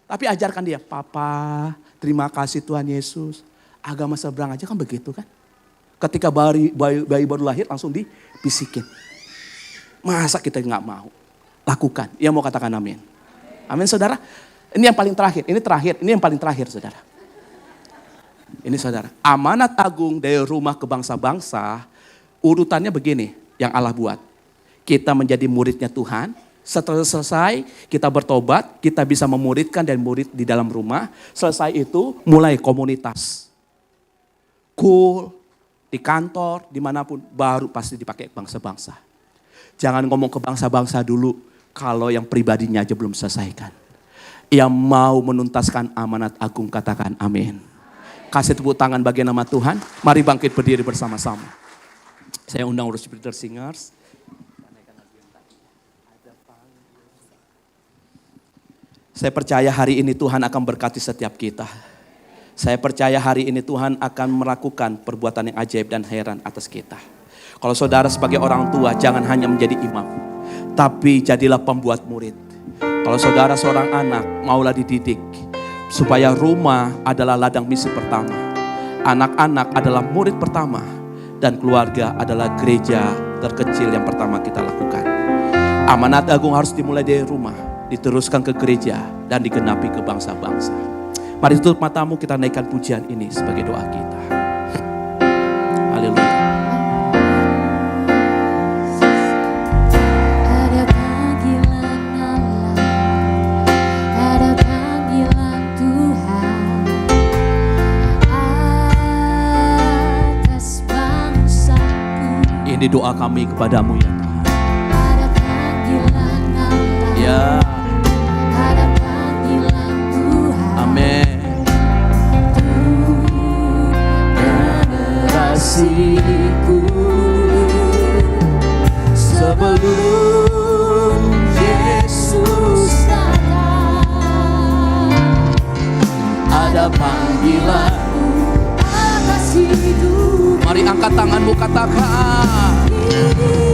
Tapi ajarkan dia. Papa, terima kasih Tuhan Yesus. Agama seberang aja kan begitu kan. Ketika bayi baru lahir langsung dibisikin. Masa kita nggak mau? Lakukan. Yang mau katakan amin. Amin saudara. Ini yang paling terakhir. Ini yang paling terakhir saudara. Ini saudara. Amanat agung dari rumah ke bangsa-bangsa. Urutannya begini yang Allah buat. Kita menjadi muridnya Tuhan. Setelah selesai kita bertobat. Kita bisa memuridkan dan murid di dalam rumah. Selesai itu mulai komunitas. Cool. Di kantor, dimanapun, baru pasti dipakai bangsa-bangsa. Jangan ngomong ke bangsa-bangsa dulu, kalau yang pribadinya aja belum selesaikan. Yang mau menuntaskan amanat agung, katakan amin. Kasih tepuk tangan bagi nama Tuhan, mari bangkit berdiri bersama-sama. Saya undang worship leader singers. Saya percaya hari ini Tuhan akan berkati setiap kita. Saya percaya hari ini Tuhan akan melakukan perbuatan yang ajaib dan heran atas kita. Kalau saudara sebagai orang tua jangan hanya menjadi imam. Tapi jadilah pembuat murid. Kalau saudara seorang anak maulah dididik. Supaya rumah adalah ladang misi pertama. Anak-anak adalah murid pertama. Dan keluarga adalah gereja terkecil yang pertama kita lakukan. Amanat agung harus dimulai dari rumah. Diteruskan ke gereja dan digenapi ke bangsa-bangsa. Mari tutup matamu, kita naikkan pujian ini sebagai doa kita. Haleluya. Ada panggilan Allah, ada panggilan Tuhan atas bangsaku. Ini doa kami kepadamu ya Tuhan. Ada panggilan Allah. Ya, ada panggilan Tuhan. amin. Generasiku sebelum Yesus ada panggilan atas hidup. Mari angkat tanganmu, katakan.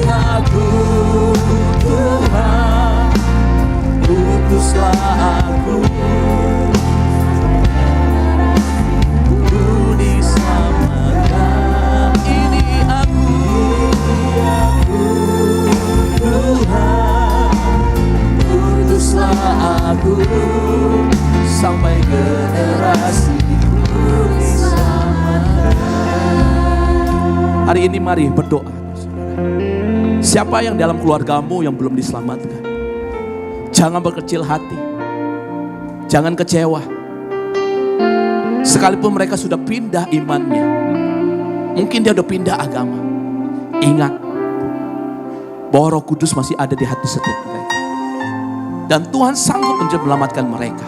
aku, Tuhan, utuslah aku, ku diselamatkan. Ini aku, Tuhan, utuslah aku, sampai generasiku diselamatkan. hari ini mari berdoa. Siapa yang dalam keluargamu yang belum diselamatkan? Jangan berkecil hati. Jangan kecewa. Sekalipun mereka sudah pindah imannya. Mungkin dia udah pindah agama. Ingat bahwa Roh Kudus masih ada di hati setiap mereka. Dan Tuhan sanggup untuk menyelamatkan mereka.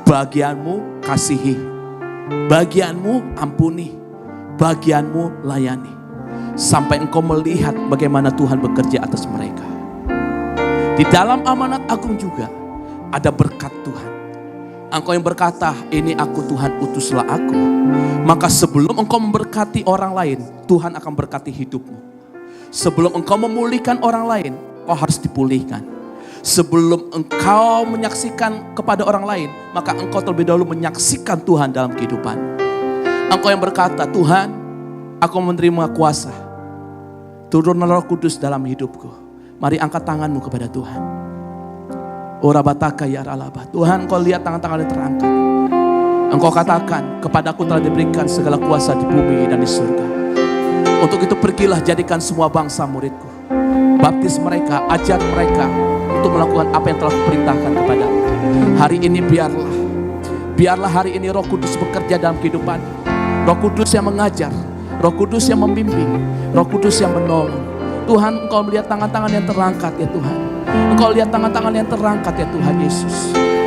Bagianmu kasihi. Bagianmu ampuni. Bagianmu layani. Sampai engkau melihat bagaimana Tuhan bekerja atas mereka. Di dalam amanat agung juga ada berkat Tuhan. Engkau yang berkata, ini aku Tuhan, utuslah aku. Maka sebelum engkau memberkati orang lain, Tuhan akan berkati hidupmu. Sebelum engkau memulihkan orang lain, kau harus dipulihkan. Sebelum engkau menyaksikan kepada orang lain, maka engkau terlebih dahulu menyaksikan Tuhan dalam kehidupan. Engkau yang berkata, Tuhan, aku menerima kuasa. Turunlah Roh Kudus dalam hidupku. Mari angkat tanganmu kepada Tuhan. Orabataka ya ralaba. Tuhan, kau lihat tangan-tangannya terangkat. Engkau katakan, kepadaku telah diberikan segala kuasa di bumi dan di surga. Untuk itu pergilah, jadikan semua bangsa muridku. Baptis mereka, ajar mereka untuk melakukan apa yang telah kuperintahkan kepadamu. Hari ini biarlah hari ini Roh Kudus bekerja dalam kehidupan. Roh Kudus yang mengajar, Roh Kudus yang membimbing, Roh Kudus yang menolong. Tuhan, engkau melihat tangan-tangan yang terangkat ya Tuhan. Engkau lihat tangan-tangan yang terangkat ya Tuhan Yesus.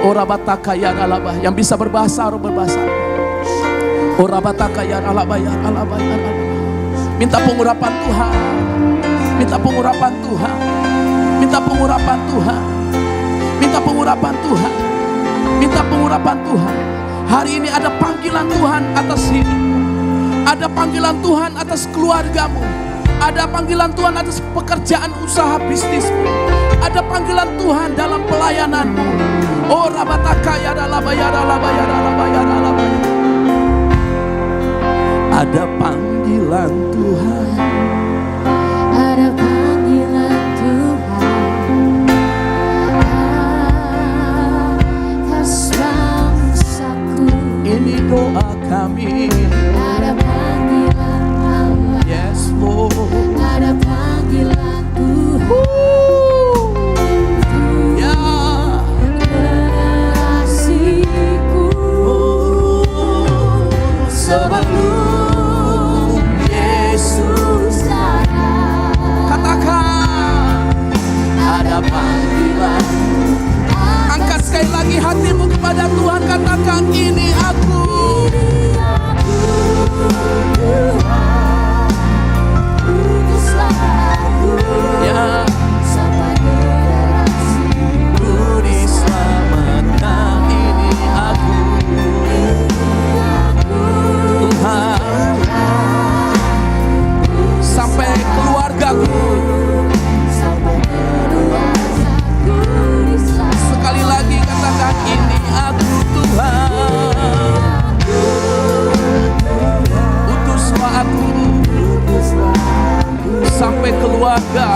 Orabataka ya alaba, yang bisa berbahasa roh berbahasa. Orabataka ya alaba ya alaba ya alaba. Minta pengurapan Tuhan. Minta pengurapan Tuhan. Minta pengurapan Tuhan. Minta pengurapan Tuhan. Minta pengurapan Tuhan. Hari ini ada panggilan Tuhan atas hidup. Ada panggilan Tuhan atas keluargamu. Ada panggilan Tuhan atas pekerjaan usaha bisnismu. Ada panggilan Tuhan dalam pelayananmu. Oh rabataka ya dalaba ya dalaba ya dalaba ya dalaba. Ada panggilan Tuhan. Ada panggilan Tuhan atas bangsaku. Ini doa kami. Ada panggilan Allah. Yes Lord. Ada panggilan Tuhan. Ya. Generasiku Sebelum Yesus Katakan. ada panggilan, Angkat sekali lagi hatimu kepada Tuhan. Katakan, ini aku. Ya. ku diselamatkan. Ini aku, Tuhan, sampai keluargaku. Sekali lagi katakan, ini aku Tuhan. Utuslah aku sampai keluarga.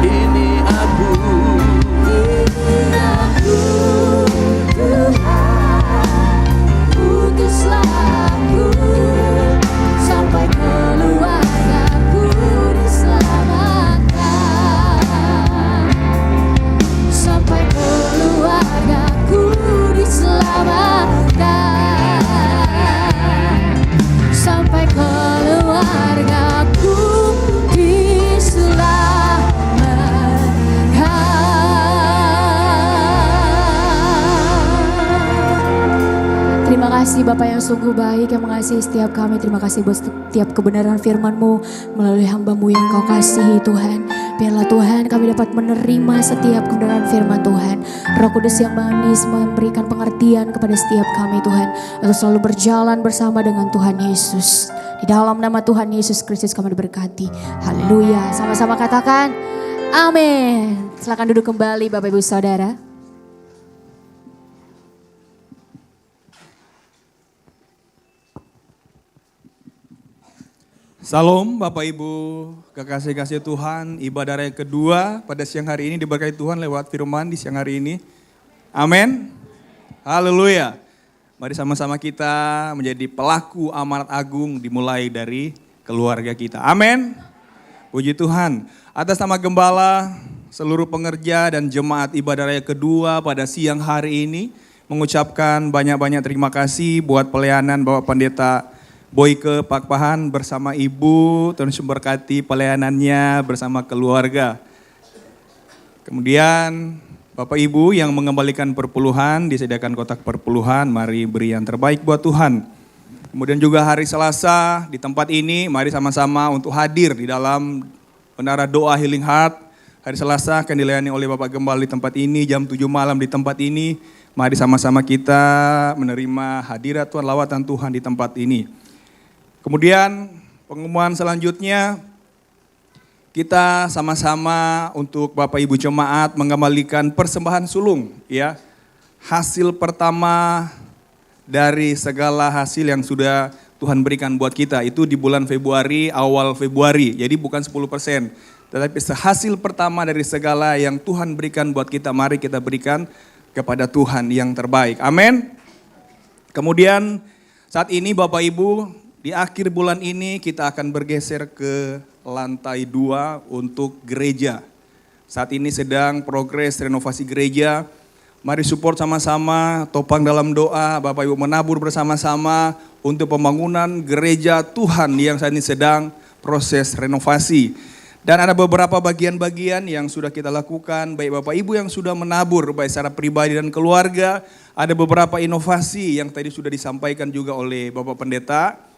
ini aku, sampai keluargaku diselamatkan. Sampai keluargaku diselamatkan. Sampai keluargaku diselamatkan. kasih Bapa yang sungguh baik, yang mengasihi setiap kami. Terima kasih buat setiap kebenaran firman-Mu melalui hamba-Mu yang Kau kasihi Tuhan. Biarlah Tuhan kami dapat menerima setiap kebenaran firman Tuhan. Roh Kudus yang manis memberikan pengertian kepada setiap kami Tuhan. Untuk selalu berjalan bersama dengan Tuhan Yesus. Di dalam nama Tuhan Yesus Kristus kami diberkati. Haleluya. Sama-sama katakan amin. Silakan duduk kembali Bapak Ibu Saudara. Salam Bapak Ibu, kekasih-kasih Tuhan, ibadah yang kedua pada siang hari ini diberkati Tuhan lewat firman di siang hari ini. Amin. Haleluya. Mari sama-sama kita menjadi pelaku amanat agung dimulai dari keluarga kita. Amin. Puji Tuhan. Atas nama Gembala, seluruh pengerja dan jemaat ibadah raya kedua pada siang hari ini mengucapkan banyak-banyak terima kasih buat pelayanan Bapak Pendeta Boyke Pakpahan bersama Ibu, Tuhan Yesus memberkati pelayanannya bersama keluarga. Kemudian Bapak Ibu yang mengembalikan perpuluhan, disediakan kotak perpuluhan, mari beri yang terbaik buat Tuhan. Kemudian juga hari Selasa di tempat ini, mari sama-sama untuk hadir di dalam menara doa Healing Heart. Hari Selasa akan dilayani oleh Bapak Gembala di tempat ini, jam 7 malam di tempat ini. Mari sama-sama kita menerima hadirat Tuhan, lawatan Tuhan di tempat ini. Kemudian pengumuman selanjutnya kita sama-sama untuk Bapak Ibu Jemaat mengembalikan persembahan sulung ya. Hasil pertama dari segala hasil yang sudah Tuhan berikan buat kita itu di bulan Februari, awal Februari. Jadi bukan 10%. Tetapi hasil pertama dari segala yang Tuhan berikan buat kita, mari kita berikan kepada Tuhan yang terbaik. Amin. Kemudian saat ini Bapak Ibu, di akhir bulan ini kita akan bergeser ke lantai 2 untuk gereja. Saat ini sedang progres renovasi gereja. Mari support sama-sama, topang dalam doa, Bapak Ibu menabur bersama-sama untuk pembangunan gereja Tuhan yang saat ini sedang proses renovasi. Dan ada beberapa bagian-bagian yang sudah kita lakukan, baik Bapak Ibu yang sudah menabur, baik secara pribadi dan keluarga. Ada beberapa inovasi yang tadi sudah disampaikan juga oleh Bapak Pendeta,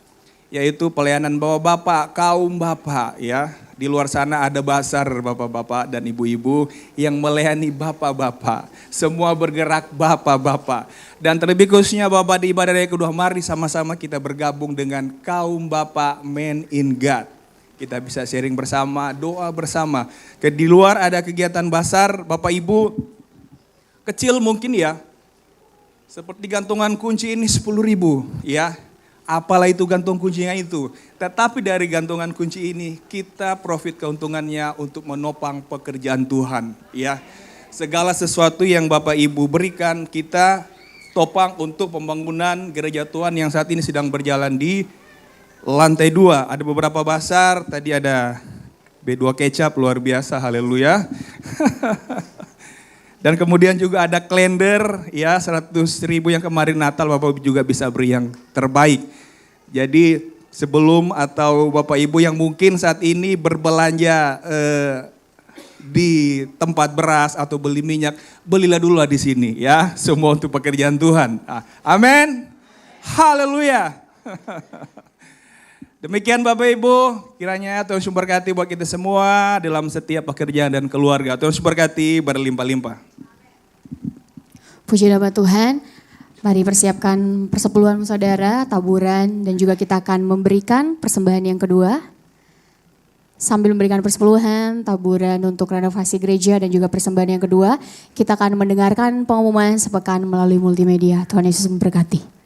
yaitu pelayanan bapak-bapak, kaum bapak ya. Di luar sana ada basar bapak-bapak dan ibu-ibu yang melayani bapak-bapak. Semua bergerak bapak-bapak. Dan terlebih khususnya Bapak di ibadah raya kedua, mari sama-sama kita bergabung dengan kaum bapak Men in God. Kita bisa sharing bersama, doa bersama. Di luar ada kegiatan basar, Bapak Ibu kecil mungkin ya. Seperti gantungan kunci ini 10.000 ya. Apalah itu gantung kuncinya itu. Tetapi dari gantungan kunci ini kita profit keuntungannya untuk menopang pekerjaan Tuhan. Ya, segala sesuatu yang Bapak Ibu berikan kita topang untuk pembangunan gereja Tuhan yang saat ini sedang berjalan di lantai 2. Ada beberapa basar, tadi ada B2 kecap luar biasa, haleluya. Dan kemudian juga ada kalender ya 100.000 yang kemarin Natal, Bapak Ibu juga bisa beri yang terbaik. Jadi sebelum atau Bapak Ibu yang mungkin saat ini berbelanja di tempat beras atau beli minyak, belilah dulu di sini ya, semua untuk pekerjaan Tuhan. Amin. Haleluya. Demikian Bapak Ibu, kiranya Tuhan memberkati buat kita semua dalam setiap pekerjaan dan keluarga. Tuhan memberkati berlimpah-limpah. Puji nama Tuhan. Mari persiapkan persepuluhan saudara, taburan, dan juga kita akan memberikan persembahan yang kedua. Sambil memberikan persepuluhan, taburan untuk renovasi gereja dan juga persembahan yang kedua, kita akan mendengarkan pengumuman sepekan melalui multimedia. Tuhan Yesus memberkati.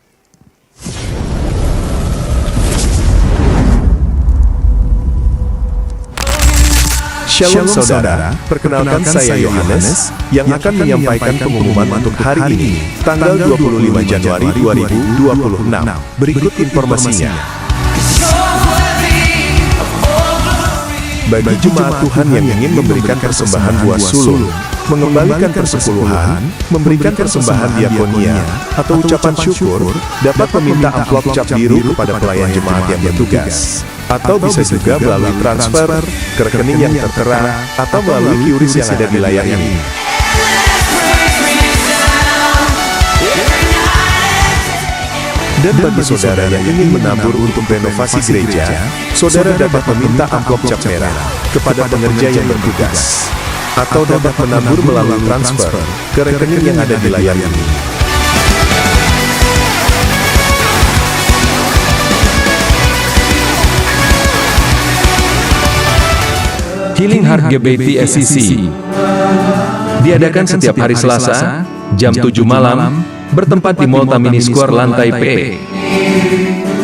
Shalom saudara, perkenalkan saya Yohanes yang akan menyampaikan pengumuman untuk hari ini, tanggal 25 Januari 2026. Berikut informasinya. Bagi jemaat Tuhan yang ingin memberikan persembahan buah sulung, mengembalikan persepuluhan, memberikan persembahan diakonia, atau ucapan syukur, dapat meminta amplop cap biru kepada pelayan jemaat yang bertugas. Atau bisa juga melalui transfer ke rekening yang tertera atau melalui QRIS yang ada di layar ini. Dan bagi saudara yang ingin menabur untuk renovasi gereja, saudara dapat meminta amplop cap merah kepada pengerja yang bertugas, atau dapat menabur melalui transfer ke rekening yang ada di layar ini. Healing Heart GBIT SCC diadakan setiap hari Selasa, jam 7 malam, bertempat di Mall Tamini Square lantai P.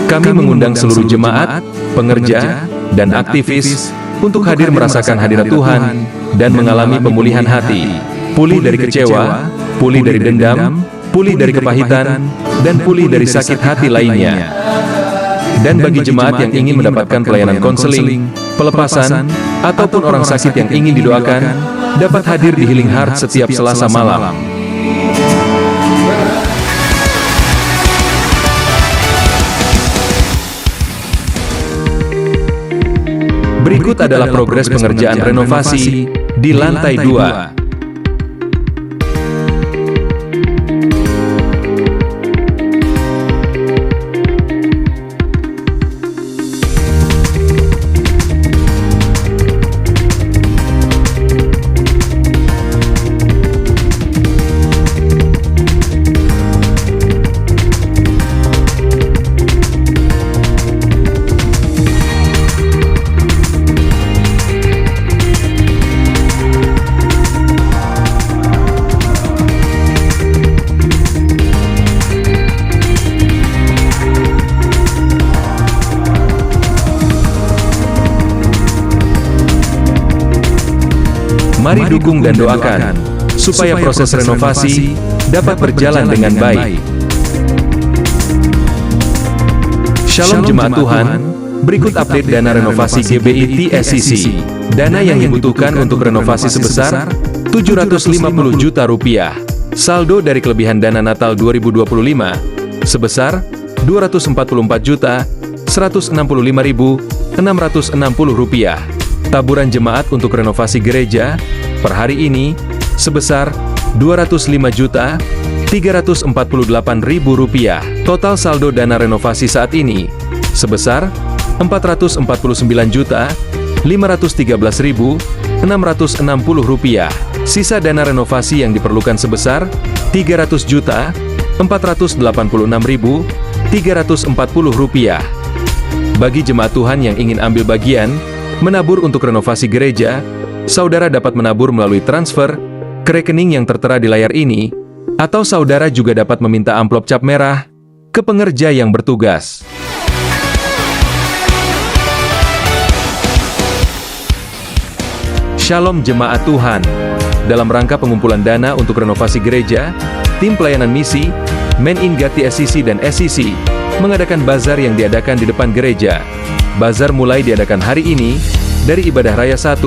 Kami mengundang seluruh jemaat, pengerja, dan aktivis untuk hadir merasakan hadirat Tuhan dan mengalami pemulihan hati, pulih dari kecewa, pulih dari dendam, pulih dari kepahitan, dan pulih dari sakit hati lainnya. Dan bagi jemaat yang ingin mendapatkan pelayanan konseling, pelepasan, ataupun orang sakit yang ingin didoakan, dapat hadir di Healing Heart setiap Selasa malam. Berikut adalah progres pengerjaan renovasi di lantai 2. Mari dukung dan doakan, supaya proses renovasi dapat berjalan dengan baik. Shalom Jemaat Tuhan, berikut update dana renovasi GBIT SCC. Dana yang dibutuhkan untuk renovasi sebesar 750 juta rupiah. Saldo dari kelebihan dana Natal 2025 sebesar 244.165.660 rupiah. Taburan jemaat untuk renovasi gereja per hari ini sebesar 205.348.000 rupiah. Total saldo dana renovasi saat ini sebesar 449.513.660 rupiah. Sisa dana renovasi yang diperlukan sebesar 300.486.340 rupiah. Bagi jemaat Tuhan yang ingin ambil bagian menabur untuk renovasi gereja, saudara dapat menabur melalui transfer ke rekening yang tertera di layar ini, atau saudara juga dapat meminta amplop cap merah ke pengerja yang bertugas. Shalom Jemaat Tuhan. Dalam rangka pengumpulan dana untuk renovasi gereja, tim pelayanan misi, Men in God SCC dan SCC mengadakan bazar yang diadakan di depan gereja. Bazar mulai diadakan hari ini, dari ibadah raya 1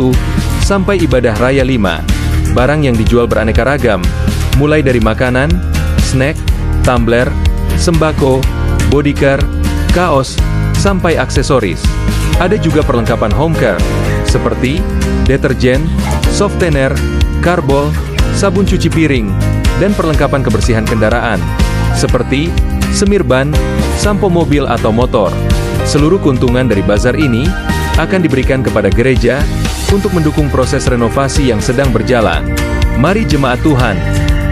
sampai ibadah raya 5. Barang yang dijual beraneka ragam, mulai dari makanan, snack, tumbler, sembako, bodycare, kaos, sampai aksesoris. Ada juga perlengkapan home care, seperti deterjen, softener, karbol, sabun cuci piring, dan perlengkapan kebersihan kendaraan, seperti semir ban, sampo mobil atau motor. Seluruh keuntungan dari bazar ini akan diberikan kepada gereja untuk mendukung proses renovasi yang sedang berjalan. Mari jemaat Tuhan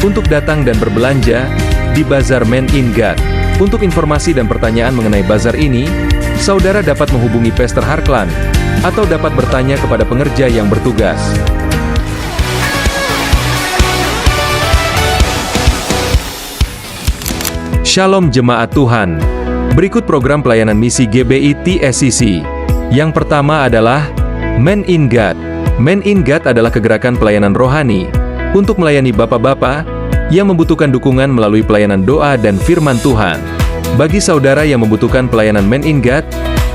untuk datang dan berbelanja di Bazar Men in God. Untuk informasi dan pertanyaan mengenai bazar ini, saudara dapat menghubungi Pastor Harklan atau dapat bertanya kepada pengerja yang bertugas. Shalom Jemaat Tuhan. Berikut program pelayanan misi GBIT SCC. Yang pertama adalah Men in God. Men in God adalah kegerakan pelayanan rohani untuk melayani bapak-bapak yang membutuhkan dukungan melalui pelayanan doa dan firman Tuhan. Bagi saudara yang membutuhkan pelayanan Men in God,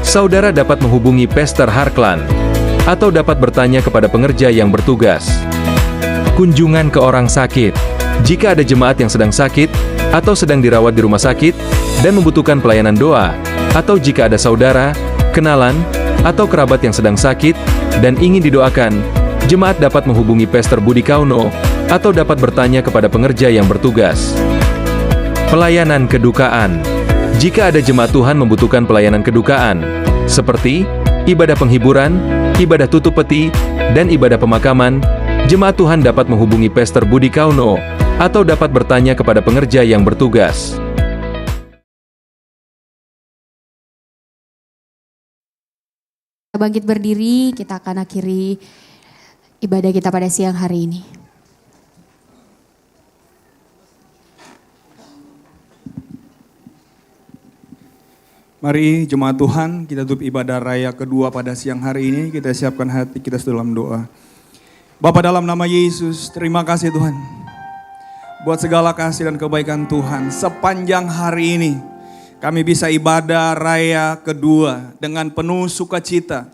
saudara dapat menghubungi Pastor Harklan atau dapat bertanya kepada pengerja yang bertugas. Kunjungan ke orang sakit. Jika ada jemaat yang sedang sakit atau sedang dirawat di rumah sakit dan membutuhkan pelayanan doa, atau jika ada saudara, kenalan, atau kerabat yang sedang sakit dan ingin didoakan, jemaat dapat menghubungi Pastor Budi Kauno atau dapat bertanya kepada pengerja yang bertugas. Pelayanan kedukaan. Jika ada jemaat Tuhan membutuhkan pelayanan kedukaan, seperti ibadah penghiburan, ibadah tutup peti, dan ibadah pemakaman, jemaat Tuhan dapat menghubungi Pastor Budi Kauno atau dapat bertanya kepada pengerja yang bertugas. Bangkit berdiri, kita akan akhiri ibadah kita pada siang hari ini. Mari jemaat Tuhan, kita tutup ibadah raya kedua pada siang hari ini. Kita siapkan hati kita dalam doa. Bapa, dalam nama Yesus, terima kasih Tuhan. Buat segala kasih dan kebaikan Tuhan. Sepanjang hari ini kami bisa ibadah raya kedua dengan penuh sukacita.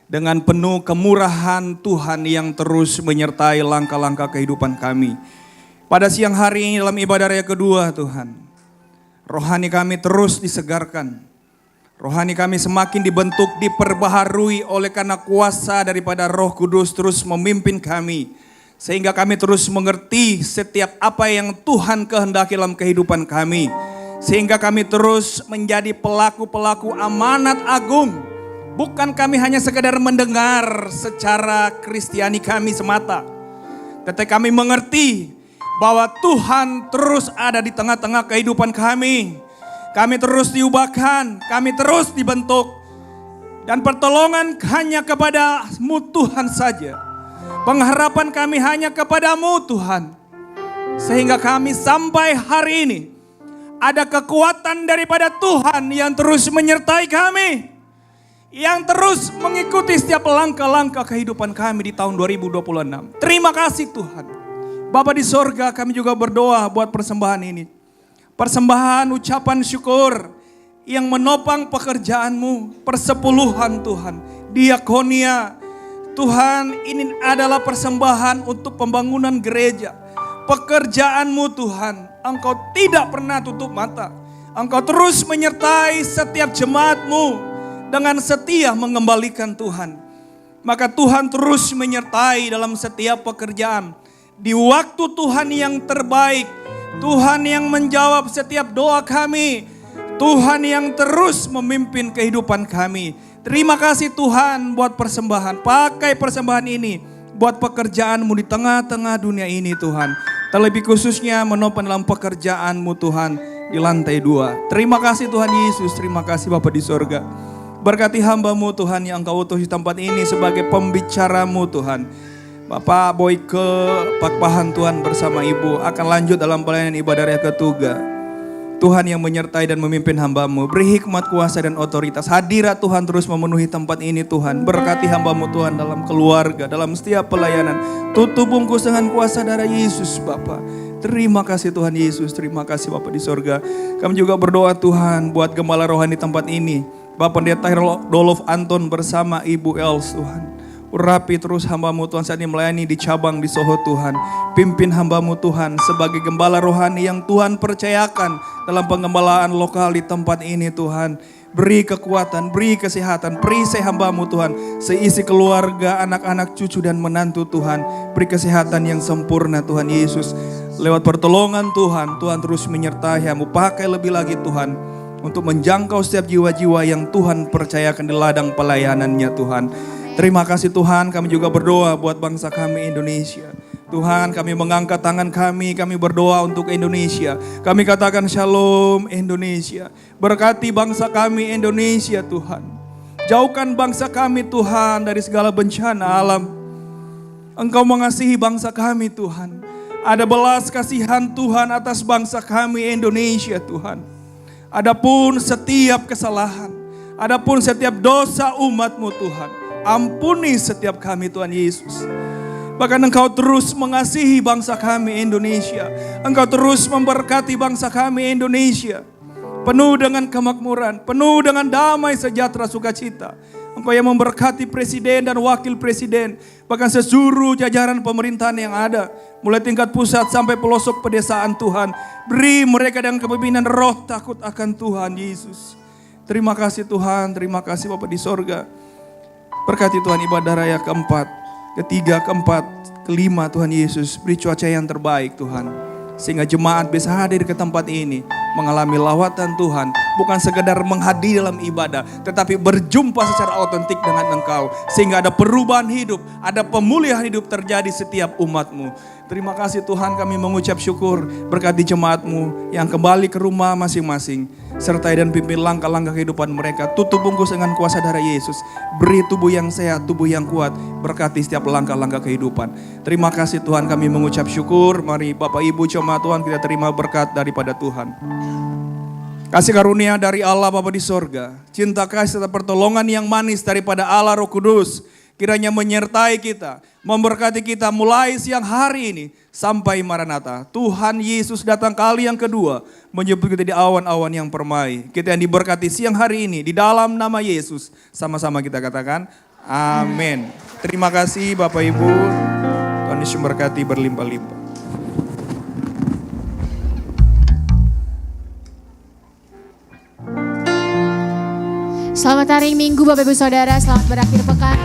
Dengan penuh kemurahan Tuhan yang terus menyertai langkah-langkah kehidupan kami. Pada siang hari ini dalam ibadah raya kedua Tuhan, rohani kami terus disegarkan. Rohani kami semakin dibentuk, diperbaharui oleh karena kuasa daripada Roh Kudus terus memimpin kami. Sehingga kami terus mengerti setiap apa yang Tuhan kehendaki dalam kehidupan kami. Sehingga kami terus menjadi pelaku-pelaku amanat agung. Bukan kami hanya sekedar mendengar secara Kristiani kami semata. Tetapi kami mengerti bahwa Tuhan terus ada di tengah-tengah kehidupan kami. Kami terus diubahkan, kami terus dibentuk. Dan pertolongan hanya kepada-Mu Tuhan saja. Pengharapan kami hanya kepada-Mu Tuhan. Sehingga kami sampai hari ini ada kekuatan daripada Tuhan yang terus menyertai kami. Yang terus mengikuti setiap langkah-langkah kehidupan kami di tahun 2026. Terima kasih Tuhan. Bapa di sorga, kami juga berdoa buat persembahan ini. Persembahan ucapan syukur yang menopang pekerjaan-Mu, persepuluhan Tuhan, diakonia. Tuhan, ini adalah persembahan untuk pembangunan gereja. Pekerjaan-Mu Tuhan, Engkau tidak pernah tutup mata. Engkau terus menyertai setiap jemaat-Mu dengan setia mengembalikan Tuhan. Maka Tuhan terus menyertai dalam setiap pekerjaan. Di waktu Tuhan yang terbaik, Tuhan yang menjawab setiap doa kami. Tuhan yang terus memimpin kehidupan kami. Terima kasih Tuhan buat persembahan. Pakai persembahan ini buat pekerjaan-Mu di tengah-tengah dunia ini Tuhan. Terlebih khususnya menopang dalam pekerjaan-Mu Tuhan di lantai 2. Terima kasih Tuhan Yesus. Terima kasih Bapa di sorga. Berkati hamba-Mu Tuhan yang Engkau utus di tempat ini sebagai pembicara-Mu Tuhan. Bapak Boyke Pakpahan Tuhan bersama Ibu akan lanjut dalam pelayanan ibadah raya ketiga. Tuhan yang menyertai dan memimpin hamba-Mu. Beri hikmat, kuasa dan otoritas. Hadirat Tuhan terus memenuhi tempat ini Tuhan. Berkati hamba-Mu Tuhan dalam keluarga, dalam setiap pelayanan. Tutup bungkus dengan kuasa darah Yesus Bapa. Terima kasih Tuhan Yesus. Terima kasih Bapa di sorga. Kami juga berdoa Tuhan buat gembala rohani tempat ini. Bapak Pendeta Dolof Anton bersama Ibu Els Tuhan. Urapi terus hamba-Mu Tuhan saat ini melayani di cabang di Soho Tuhan. Pimpin hamba-Mu Tuhan sebagai gembala rohani yang Tuhan percayakan dalam penggembalaan lokal di tempat ini Tuhan. Beri kekuatan, beri kesehatan, perisai hamba-Mu Tuhan. Seisi keluarga, anak-anak, cucu dan menantu Tuhan. Beri kesehatan yang sempurna Tuhan Yesus. Lewat pertolongan Tuhan, Tuhan terus menyertai hamba. Pakai lebih lagi Tuhan untuk menjangkau setiap jiwa-jiwa yang Tuhan percayakan di ladang pelayanannya Tuhan. Terima kasih Tuhan, kami juga berdoa buat bangsa kami Indonesia. Tuhan, kami mengangkat tangan kami berdoa untuk Indonesia. Kami katakan shalom Indonesia. Berkati bangsa kami Indonesia Tuhan. Jauhkan bangsa kami Tuhan dari segala bencana alam. Engkau mengasihi bangsa kami Tuhan. Ada belas kasihan Tuhan atas bangsa kami Indonesia Tuhan. Adapun setiap kesalahan, adapun setiap dosa umat-Mu Tuhan, ampuni setiap kami Tuhan Yesus. Bahkan Engkau terus mengasihi bangsa kami Indonesia. Engkau terus memberkati bangsa kami Indonesia. Penuh dengan kemakmuran, penuh dengan damai sejahtera sukacita. Engkau yang memberkati presiden dan wakil presiden. Bahkan seluruh jajaran pemerintahan yang ada. Mulai tingkat pusat sampai pelosok pedesaan Tuhan. Beri mereka dengan kepemimpinan roh takut akan Tuhan Yesus. Terima kasih Tuhan, terima kasih Bapa di sorga. Berkati Tuhan ibadah raya keempat, ketiga, keempat, kelima Tuhan Yesus. Beri cuaca yang terbaik Tuhan. Sehingga jemaat bisa hadir ke tempat ini mengalami lawatan Tuhan, bukan sekedar menghadiri dalam ibadah, tetapi berjumpa secara otentik dengan Engkau, sehingga ada perubahan hidup, ada pemulihan hidup terjadi setiap umat-Mu. Terima kasih Tuhan, kami mengucap syukur, berkati jemaat-Mu yang kembali ke rumah masing-masing, sertai dan pimpin langkah-langkah kehidupan mereka, tutup bungkus dengan kuasa darah Yesus, beri tubuh yang sehat, tubuh yang kuat, berkati setiap langkah-langkah kehidupan. Terima kasih Tuhan, kami mengucap syukur. Mari Bapak Ibu jemaat Tuhan, kita terima berkat daripada Tuhan. Kasih karunia dari Allah Bapa di sorga, cinta kasih serta pertolongan yang manis daripada Allah Roh Kudus, kiranya menyertai kita, memberkati kita mulai siang hari ini sampai Maranatha. Tuhan Yesus datang kali yang kedua, menjemput kita di awan-awan yang permai. Kita yang diberkati siang hari ini di dalam nama Yesus, sama-sama kita katakan amin. Terima kasih Bapak Ibu, Tuhan Yesus memberkati berlimpah-limpah. Selamat hari Minggu Bapak Ibu Saudara, selamat berakhir pekan.